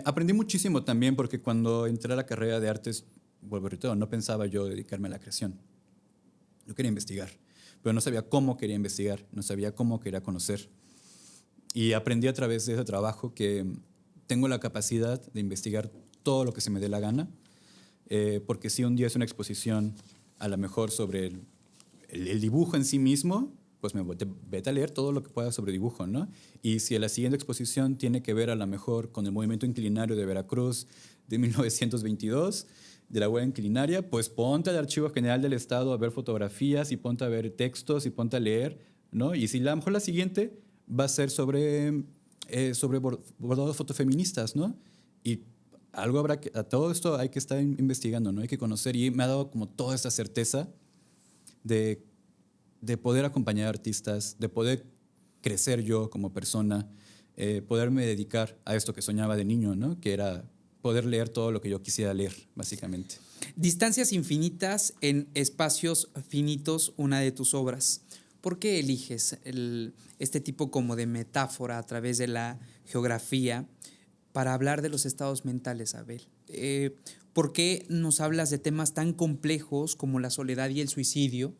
Aprendí muchísimo también porque cuando entré a la carrera de artes, vuelvo a reiterar, no pensaba yo dedicarme a la creación. Yo quería investigar, pero no sabía cómo quería investigar, no sabía cómo quería conocer. Y aprendí a través de ese trabajo que tengo la capacidad de investigar todo lo que se me dé la gana, porque si un día es una exposición a lo mejor sobre el dibujo en sí mismo, pues vete a leer todo lo que puedas sobre dibujo, ¿no? Y si la siguiente exposición tiene que ver a lo mejor con el movimiento inclinario de Veracruz de 1922, de la huella inclinaria, pues ponte al Archivo General del Estado a ver fotografías y ponte a ver textos y ponte a leer, ¿no? Y si a lo mejor la siguiente va a ser sobre bordados fotofeministas, ¿no? Y algo habrá que, a todo esto hay que estar investigando, ¿no? Hay que conocer, y me ha dado como toda esta certeza de poder acompañar artistas, de poder crecer yo como persona, poderme dedicar a esto que soñaba de niño, ¿no? Que era poder leer todo lo que yo quisiera leer, básicamente.
Distancias infinitas en espacios finitos, una de tus obras. ¿Por qué eliges este tipo como de metáfora a través de la geografía para hablar de los estados mentales, Abel? ¿Por qué nos hablas de temas tan complejos como la soledad y el suicidio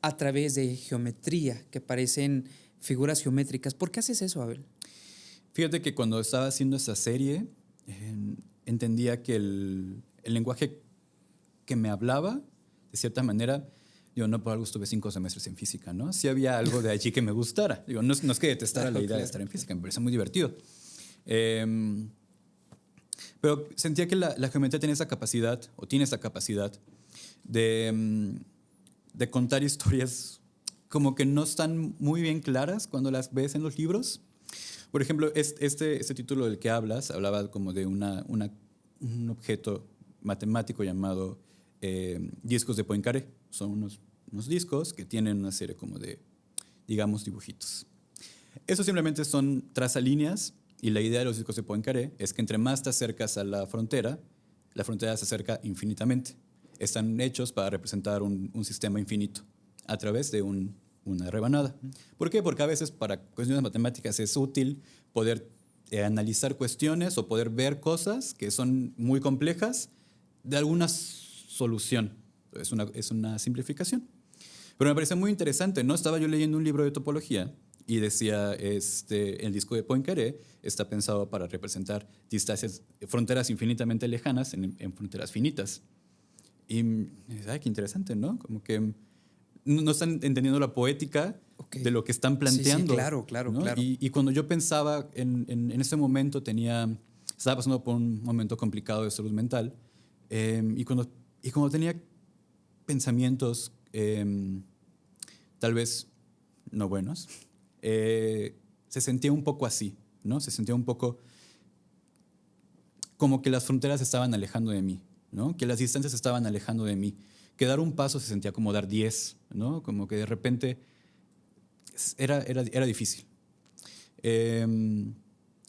a través de geometría, que parecen figuras geométricas. ¿Por qué haces eso, Abel?
Fíjate que cuando estaba haciendo esa serie, entendía que el lenguaje que me hablaba, de cierta manera, digo, no por algo estuve 5 semestres en física, ¿no? Sí había algo de allí que me gustara. Digo, no es que detestara la idea de estar en física, me parece muy divertido. Pero sentía que la geometría tenía esa capacidad, o tiene esa capacidad, de contar historias como que no están muy bien claras cuando las ves en los libros. Por ejemplo, este título del que hablas hablaba como de un objeto matemático llamado discos de Poincaré. Son unos discos que tienen una serie como de, digamos, dibujitos. Eso simplemente son trazalíneas, y la idea de los discos de Poincaré es que entre más te acercas a la frontera se acerca infinitamente. Están hechos para representar un sistema infinito a través de una rebanada. ¿Por qué? Porque a veces para cuestiones matemáticas es útil poder analizar cuestiones o poder ver cosas que son muy complejas de alguna solución. Es una simplificación. Pero me pareció muy interesante, ¿no? Estaba yo leyendo un libro de topología y decía, el disco de Poincaré está pensado para representar distancias, fronteras infinitamente lejanas en fronteras finitas. Y, ay, qué interesante, ¿no? Como que no están entendiendo la poética de lo que están planteando.
Sí, claro.
Y cuando yo pensaba en ese momento, estaba pasando por un momento complicado de salud mental, y cuando tenía pensamientos tal vez no buenos, se sentía un poco así, ¿no? Se sentía un poco como que las fronteras se estaban alejando de mí, ¿no? Que las distancias se estaban alejando de mí. Que dar un paso se sentía como dar 10, ¿no? Como que de repente era difícil.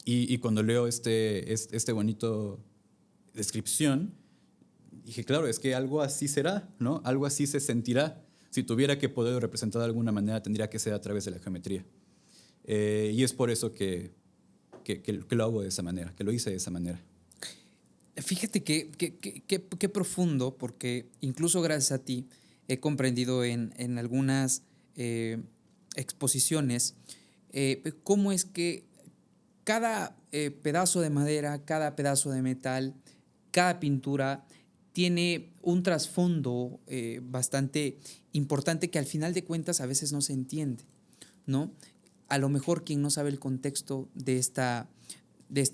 Y cuando leo este bonito descripción, dije, claro, es que algo así será, ¿no? Algo así se sentirá. Si tuviera que poder representar de alguna manera, tendría que ser a través de la geometría. Y es por eso que lo hago de esa manera, que lo hice de esa manera.
Fíjate qué profundo, porque incluso gracias a ti he comprendido en algunas exposiciones cómo es que cada pedazo de madera, cada pedazo de metal, cada pintura tiene un trasfondo bastante importante que al final de cuentas a veces no se entiende, ¿no? A lo mejor quien no sabe el contexto de esta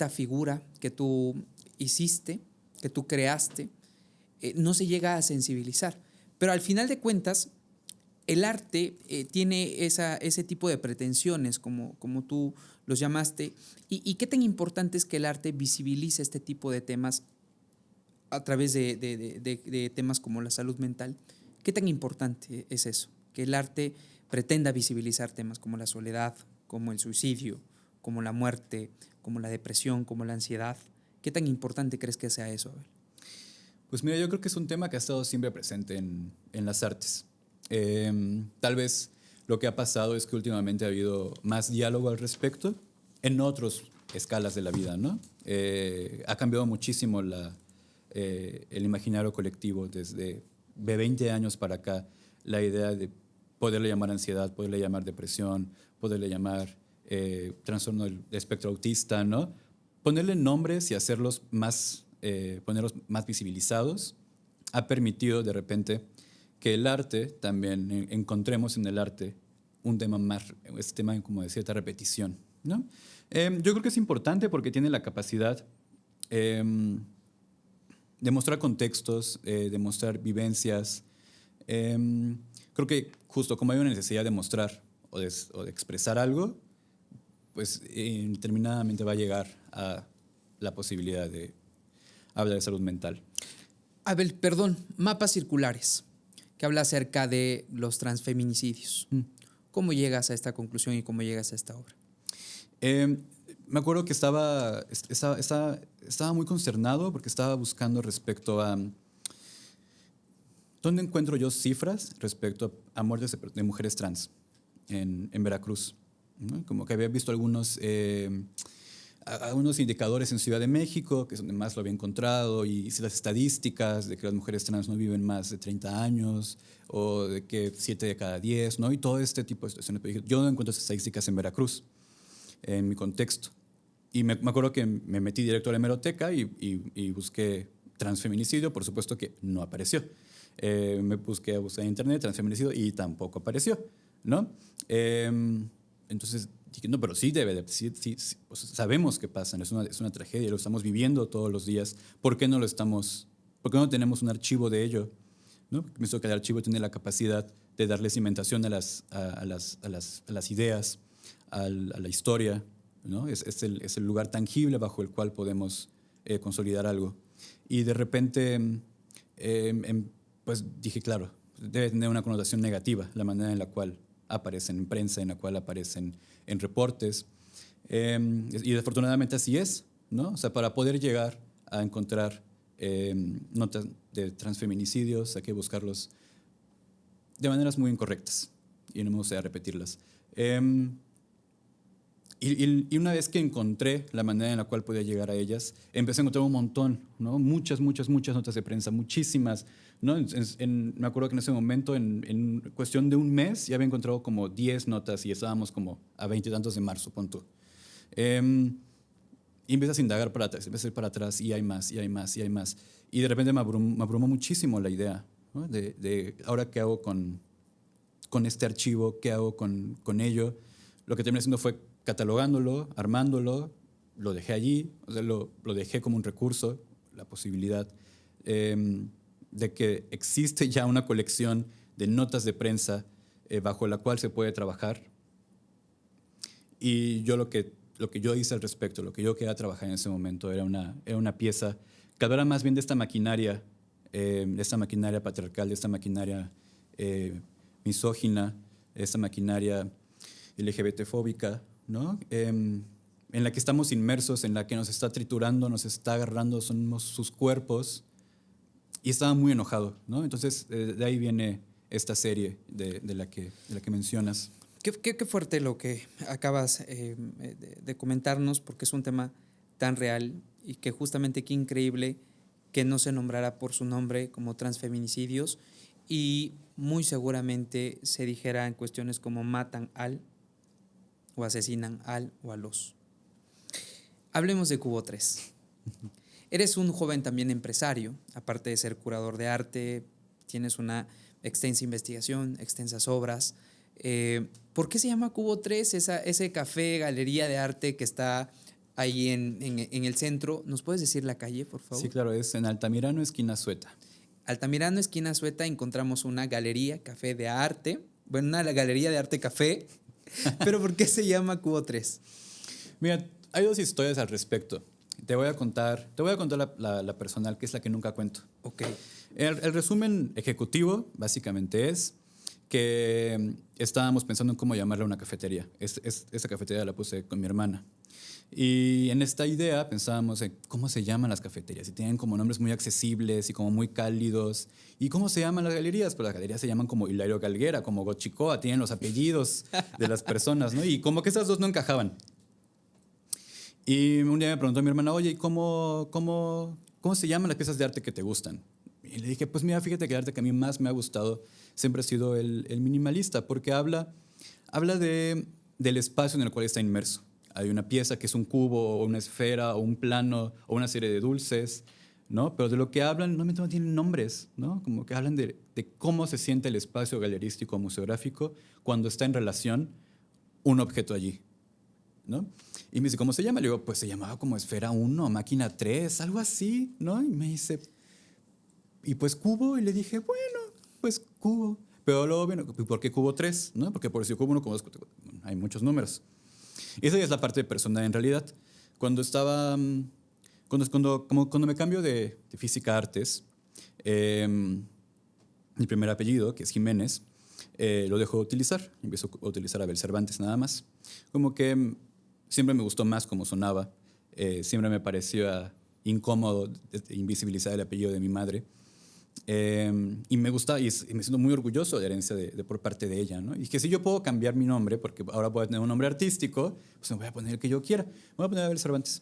figura que tú hiciste, que tú creaste, no se llega a sensibilizar. Pero al final de cuentas, el arte tiene ese tipo de pretensiones, como tú los llamaste. ¿Y qué tan importante es que el arte visibilice este tipo de temas a través de temas como la salud mental? ¿Qué tan importante es eso? Que el arte pretenda visibilizar temas como la soledad, como el suicidio, como la muerte, como la depresión, como la ansiedad. ¿Qué tan importante crees que sea eso, Abel?
Pues mira, yo creo que es un tema que ha estado siempre presente en las artes. Tal vez lo que ha pasado es que últimamente ha habido más diálogo al respecto en otras escalas de la vida, ¿no? Ha cambiado muchísimo el imaginario colectivo desde de 20 años para acá. La idea de poderle llamar ansiedad, poderle llamar depresión, poderle llamar trastorno del espectro autista, ¿no? Ponerle nombres y ponerlos más visibilizados ha permitido de repente que el arte también encontremos en el arte un tema este tema como de cierta repetición, ¿no? Yo creo que es importante porque tiene la capacidad de mostrar contextos, de mostrar vivencias. Creo que justo como hay una necesidad de mostrar o de expresar algo, pues determinadamente va a llegar a la posibilidad de hablar de salud mental.
Abel, perdón, Mapas Circulares, que habla acerca de los transfeminicidios. ¿Cómo llegas a esta conclusión y cómo llegas a esta obra?
Me acuerdo que estaba muy consternado porque estaba buscando respecto a dónde encuentro yo cifras respecto a muertes de mujeres trans en Veracruz, ¿no? Como que había visto a unos indicadores en Ciudad de México, que es donde más lo había encontrado, y hice las estadísticas de que las mujeres trans no viven más de 30 años, o de que 7 de cada 10, ¿no? Y todo este tipo de situaciones. Pero dije, yo no encuentro esas estadísticas en Veracruz, en mi contexto. Y me acuerdo que me metí directo a la hemeroteca y busqué transfeminicidio, por supuesto que no apareció. Me busqué a buscar en internet transfeminicidio y tampoco apareció, ¿no? Entonces dije, no, pero sí debe de, sí, o sea, sabemos que pasan, es una tragedia, lo estamos viviendo todos los días. ¿Por qué no tenemos un archivo de ello? ¿No? Pienso que el archivo tiene la capacidad de darle cimentación a las ideas, a la historia, ¿no? Es el lugar tangible bajo el cual podemos consolidar algo. Y de repente, pues dije, claro, debe tener una connotación negativa la manera en la cual aparecen en prensa, en la cual aparecen en reportes. Y desafortunadamente así es, ¿no? O sea, para poder llegar a encontrar notas de transfeminicidios hay que buscarlos de maneras muy incorrectas y no me gustaría repetirlas. Y una vez que encontré la manera en la cual podía llegar a ellas, empecé a encontrar un montón, ¿no? Muchas notas de prensa, muchísimas, ¿no? Me acuerdo que en ese momento, en cuestión de un mes, ya había encontrado como 10 notas y estábamos como a 20 y tantos de marzo, punto. Y empiezas a indagar para atrás, empiezas a ir para atrás y hay más, y hay más, y hay más. Y de repente me abrumó muchísimo la idea, ¿no? de ahora qué hago con este archivo, qué hago con ello. Lo que terminé haciendo fue catalogándolo, armándolo, lo dejé allí, o sea, lo dejé como un recurso, la posibilidad de que existe ya una colección de notas de prensa bajo la cual se puede trabajar. Y yo lo que yo hice al respecto, lo que yo quería trabajar en ese momento era una pieza que hablara más bien de esta maquinaria patriarcal, de esta maquinaria misógina, de esta maquinaria LGBT-fóbica, ¿no? En la que estamos inmersos, en la que nos está triturando, nos está agarrando, somos sus cuerpos. Y estaba muy enojado, ¿no? Entonces, de ahí viene esta serie de la que mencionas.
Qué fuerte lo que acabas de comentarnos, porque es un tema tan real y que justamente qué increíble que no se nombrara por su nombre como transfeminicidios y muy seguramente se dijera en cuestiones como matan al o asesinan al o a los. Hablemos de Cubo 3. Eres un joven también empresario, aparte de ser curador de arte, tienes una extensa investigación, extensas obras. ¿Por qué se llama Cubo 3? Ese café, galería de arte que está ahí en el centro. ¿Nos puedes decir la calle, por favor?
Sí, claro, es en Altamirano, esquina Sueta.
Altamirano, esquina Sueta, encontramos una galería, café de arte. Bueno, una galería de arte café. ¿Pero por qué se llama Cubo 3?
Mira, hay dos historias al respecto. Te voy a contar la personal, que es la que nunca cuento.
Ok.
El resumen ejecutivo, básicamente, es que estábamos pensando en cómo llamarle a una cafetería. Esa cafetería la puse con mi hermana. Y en esta idea pensábamos en cómo se llaman las cafeterías. Y tienen como nombres muy accesibles y como muy cálidos. ¿Y cómo se llaman las galerías? Pues las galerías se llaman como Hilario Galguera, como Gochicoa, tienen los apellidos de las personas, ¿no? Y como que esas dos no encajaban. Y un día me preguntó mi hermana, oye, ¿y cómo se llaman las piezas de arte que te gustan? Y le dije, pues mira, fíjate que el arte que a mí más me ha gustado siempre ha sido el minimalista, porque habla del espacio en el cual está inmerso. Hay una pieza que es un cubo, o una esfera, o un plano, o una serie de dulces, ¿no? Pero de lo que hablan normalmente no tienen nombres, ¿no? Como que hablan de cómo se siente el espacio galerístico o museográfico cuando está en relación un objeto allí, ¿no? Y me dice, ¿cómo se llama? Le digo, pues se llamaba como Esfera 1, Máquina 3, algo así, ¿no? Y me dice, ¿y pues cubo? Y le dije, bueno, pues cubo. Pero luego, bueno, ¿por qué cubo 3? ¿No? Porque por si cubo 1, como hay muchos números. Y esa ya es la parte personal en realidad. Cuando me cambio de física a artes, mi primer apellido, que es Jiménez, lo dejo de utilizar. Empiezo a utilizar Abel Cervantes nada más. Como que siempre me gustó más cómo sonaba. Siempre me parecía incómodo invisibilizar el apellido de mi madre. Y me gusta y me siento muy orgulloso de la herencia por parte de ella, ¿no? Y que si yo puedo cambiar mi nombre, porque ahora voy a tener un nombre artístico, pues me voy a poner el que yo quiera. Me voy a poner Abel Cervantes.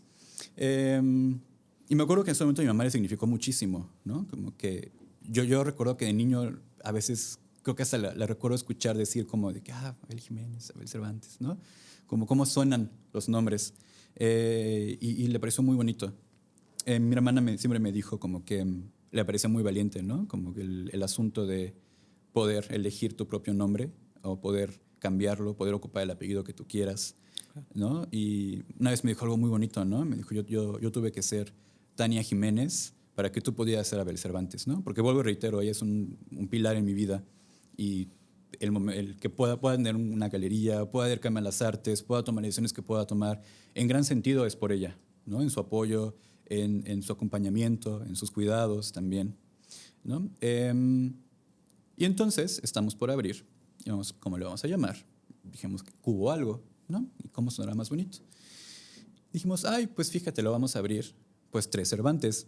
Y me acuerdo que en ese momento mi mamá le significó muchísimo, ¿no? Como que yo recuerdo que de niño a veces creo que hasta la recuerdo escuchar decir como de que, Abel Jiménez, Abel Cervantes, ¿no? Como cómo suenan los nombres. Y le pareció muy bonito. Mi hermana siempre me dijo como que le parecía muy valiente, ¿no? Como que el asunto de poder elegir tu propio nombre o poder cambiarlo, poder ocupar el apellido que tú quieras, ¿no? Y una vez me dijo algo muy bonito, ¿no? Me dijo, yo tuve que ser Tania Jiménez para que tú pudieras ser Abel Cervantes, ¿no? Porque vuelvo y reitero, ella es un pilar en mi vida y el que pueda tener una galería, pueda dedicarme a las artes, pueda tomar decisiones que pueda tomar, en gran sentido es por ella, ¿no? En su apoyo, en su acompañamiento, en sus cuidados también, ¿no? Y entonces estamos por abrir, ¿cómo le vamos a llamar? Dijimos Cubo algo, ¿no? ¿Y cómo sonará más bonito? Dijimos, pues fíjate, lo vamos a abrir, pues 3 Cervantes.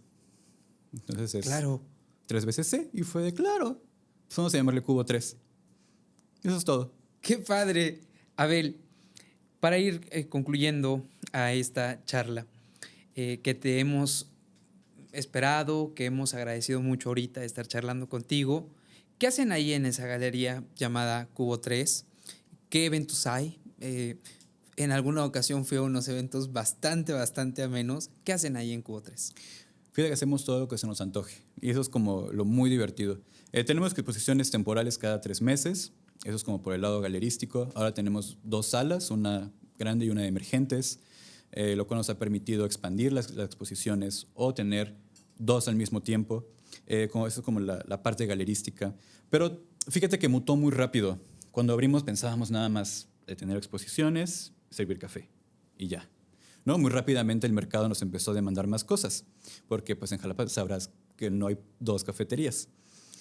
Entonces es
Claro.
3 veces C y fue de claro, pues vamos a llamarle Cubo 3. Eso es todo.
Qué padre. Abel, para ir concluyendo a esta charla, que te hemos esperado, que hemos agradecido mucho ahorita de estar charlando contigo, ¿qué hacen ahí en esa galería llamada Cubo 3? ¿Qué eventos hay? En alguna ocasión fui a unos eventos bastante amenos. ¿Qué hacen ahí en Cubo 3?
Fíjate que hacemos todo lo que se nos antoje y eso es como lo muy divertido. Tenemos exposiciones temporales cada 3 meses, eso es como por el lado galerístico. Ahora tenemos 2 salas, una grande y una de emergentes, lo cual nos ha permitido expandir las exposiciones o tener 2 al mismo tiempo. Eso es como la parte galerística. Pero fíjate que mutó muy rápido. Cuando abrimos pensábamos nada más de tener exposiciones, servir café y ya. ¿No? Muy rápidamente el mercado nos empezó a demandar más cosas, porque pues en Jalapa sabrás que no hay 2 cafeterías.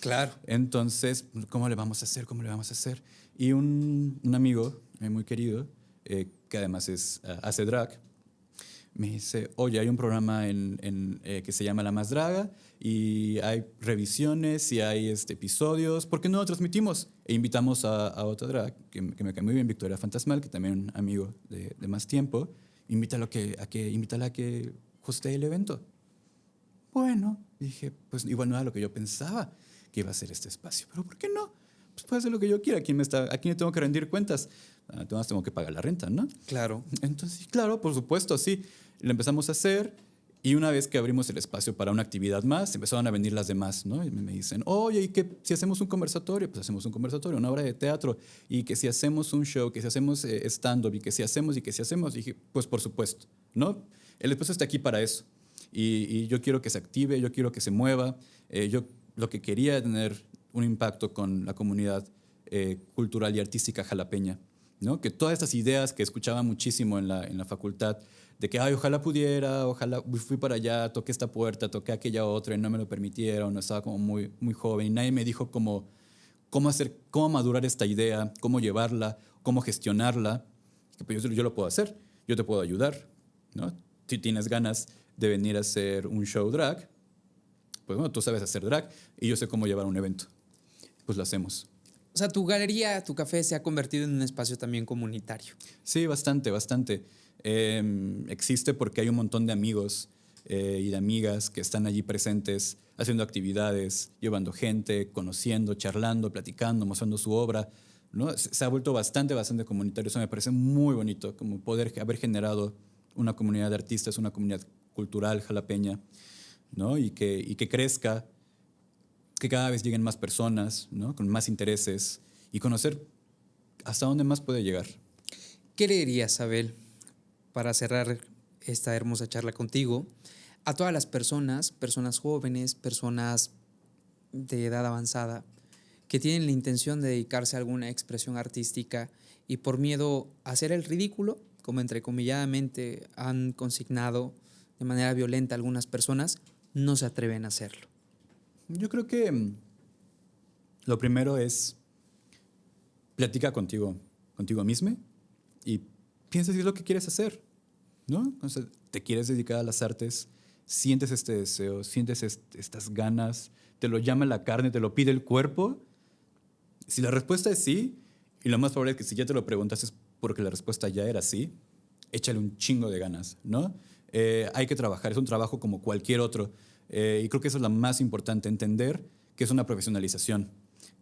Claro.
Entonces, ¿cómo le vamos a hacer? ¿Cómo le vamos a hacer? Y un amigo muy querido, que además hace drag, me dice, oye, hay un programa que se llama La Más Draga y hay revisiones y hay episodios, ¿por qué no lo transmitimos? E invitamos a otra drag, que me cae muy bien, Victoria Fantasmal, que también es un amigo de más tiempo, invítala a que hostee el evento. Bueno, dije, pues igual no era lo que yo pensaba que iba a ser este espacio, pero ¿por qué no? Pues puede hacer lo que yo quiera, ¿a quién le tengo que rendir cuentas? Además tengo que pagar la renta, ¿no?
Claro.
Entonces, claro, por supuesto, sí. Lo empezamos a hacer y una vez que abrimos el espacio para una actividad más, empezaron a venir las demás, ¿no? Y me dicen, oye, ¿y qué si hacemos un conversatorio? Pues hacemos un conversatorio, una obra de teatro, y que si hacemos un show, que si hacemos stand-up, y que si hacemos, y dije, pues por supuesto, ¿no? El espacio está aquí para eso. Y yo quiero que se active, yo quiero que se mueva. Yo lo que quería era tener un impacto con la comunidad cultural y artística jalapeña, ¿no? Que todas estas ideas que escuchaba muchísimo en la facultad, de que, ojalá pudiera, ojalá fui para allá, toqué esta puerta, toqué aquella otra y no me lo permitieron, estaba como muy joven y nadie me dijo cómo madurar esta idea, cómo llevarla, cómo gestionarla. Pues yo lo puedo hacer, yo te puedo ayudar, ¿no? Si tienes ganas de venir a hacer un show drag, pues bueno, tú sabes hacer drag y yo sé cómo llevar un evento, pues lo hacemos.
O sea, tu galería, tu café se ha convertido en un espacio también comunitario.
Sí, bastante. Existe porque hay un montón de amigos y de amigas que están allí presentes, haciendo actividades, llevando gente, conociendo, charlando, platicando, mostrando su obra, ¿no? Se ha vuelto bastante comunitario. Eso me parece muy bonito, como poder haber generado una comunidad de artistas, una comunidad cultural jalapeña, ¿no? Y que crezca, que cada vez lleguen más personas, ¿no? Con más intereses y conocer hasta dónde más puede llegar.
¿Qué le dirías, Abel, para cerrar esta hermosa charla contigo, a todas las personas jóvenes, personas de edad avanzada, que tienen la intención de dedicarse a alguna expresión artística y por miedo a hacer el ridículo, como entrecomilladamente han consignado de manera violenta algunas personas, no se atreven a hacerlo?
Yo creo que lo primero es platica contigo mismo y piensa si es lo que quieres hacer, ¿no? O sea, te quieres dedicar a las artes, sientes este deseo, sientes estas ganas, te lo llama la carne, te lo pide el cuerpo. Si la respuesta es sí, y lo más probable es que si ya te lo preguntas es porque la respuesta ya era sí, échale un chingo de ganas, ¿no? Hay que trabajar, es un trabajo como cualquier otro. Y creo que eso es lo más importante, entender que es una profesionalización,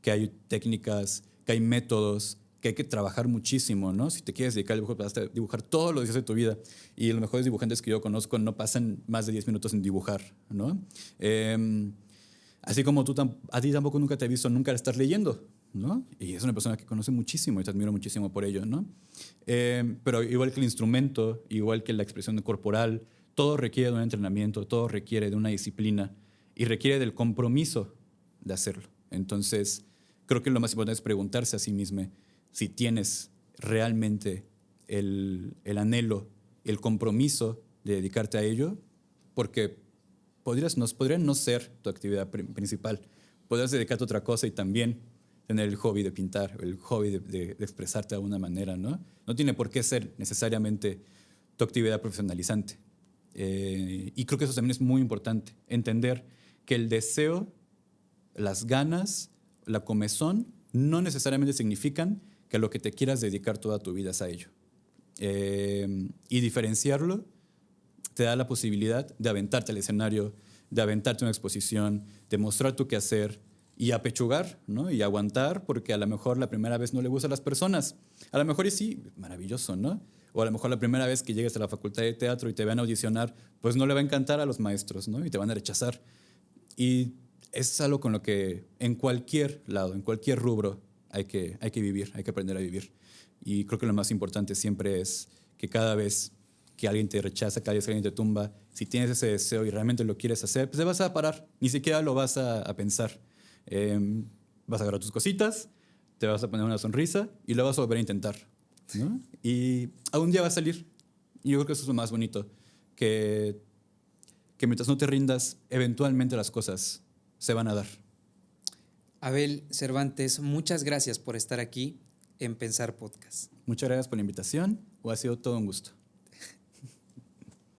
que hay técnicas, que hay métodos, que hay que trabajar muchísimo, ¿no? Si te quieres dedicar al dibujo, vas a dibujar todos los días de tu vida. Y los mejores dibujantes que yo conozco no pasan más de 10 minutos en dibujar, ¿no? Así como a ti tampoco nunca te he visto nunca estar leyendo, ¿no? Y es una persona que conoce muchísimo y te admiro muchísimo por ello, ¿no? Pero igual que el instrumento, igual que la expresión corporal, todo requiere de un entrenamiento, todo requiere de una disciplina y requiere del compromiso de hacerlo. Entonces, creo que lo más importante es preguntarse a sí mismo si tienes realmente el anhelo, el compromiso de dedicarte a ello, porque podría no ser tu actividad principal. Podrías dedicarte a otra cosa y también tener el hobby de pintar, el hobby de expresarte de alguna manera, ¿no? No tiene por qué ser necesariamente tu actividad profesionalizante. Y creo que eso también es muy importante, entender que el deseo, las ganas, la comezón, no necesariamente significan que a lo que te quieras dedicar toda tu vida es a ello. Y diferenciarlo te da la posibilidad de aventarte al escenario, de aventarte una exposición, de mostrar tu quehacer y apechugar, ¿no? Y aguantar, porque a lo mejor la primera vez no le gusta a las personas. A lo mejor y sí, maravilloso, ¿no? O a lo mejor la primera vez que llegues a la facultad de teatro y te van a audicionar, pues no le va a encantar a los maestros, ¿no? Y te van a rechazar. Y es algo con lo que en cualquier lado, en cualquier rubro, hay que vivir, hay que aprender a vivir. Y creo que lo más importante siempre es que cada vez que alguien te rechaza, cada vez que alguien te tumba, si tienes ese deseo y realmente lo quieres hacer, pues te vas a parar, ni siquiera lo vas a pensar. Vas a agarrar tus cositas, te vas a poner una sonrisa y lo vas a volver a intentar, ¿no? Y algún día va a salir. Y yo creo que eso es lo más bonito, que mientras no te rindas, eventualmente las cosas se van a dar.
Abel Cervantes, muchas gracias por estar aquí en Pensar Podcast.
Muchas gracias por la invitación, ha sido todo un gusto.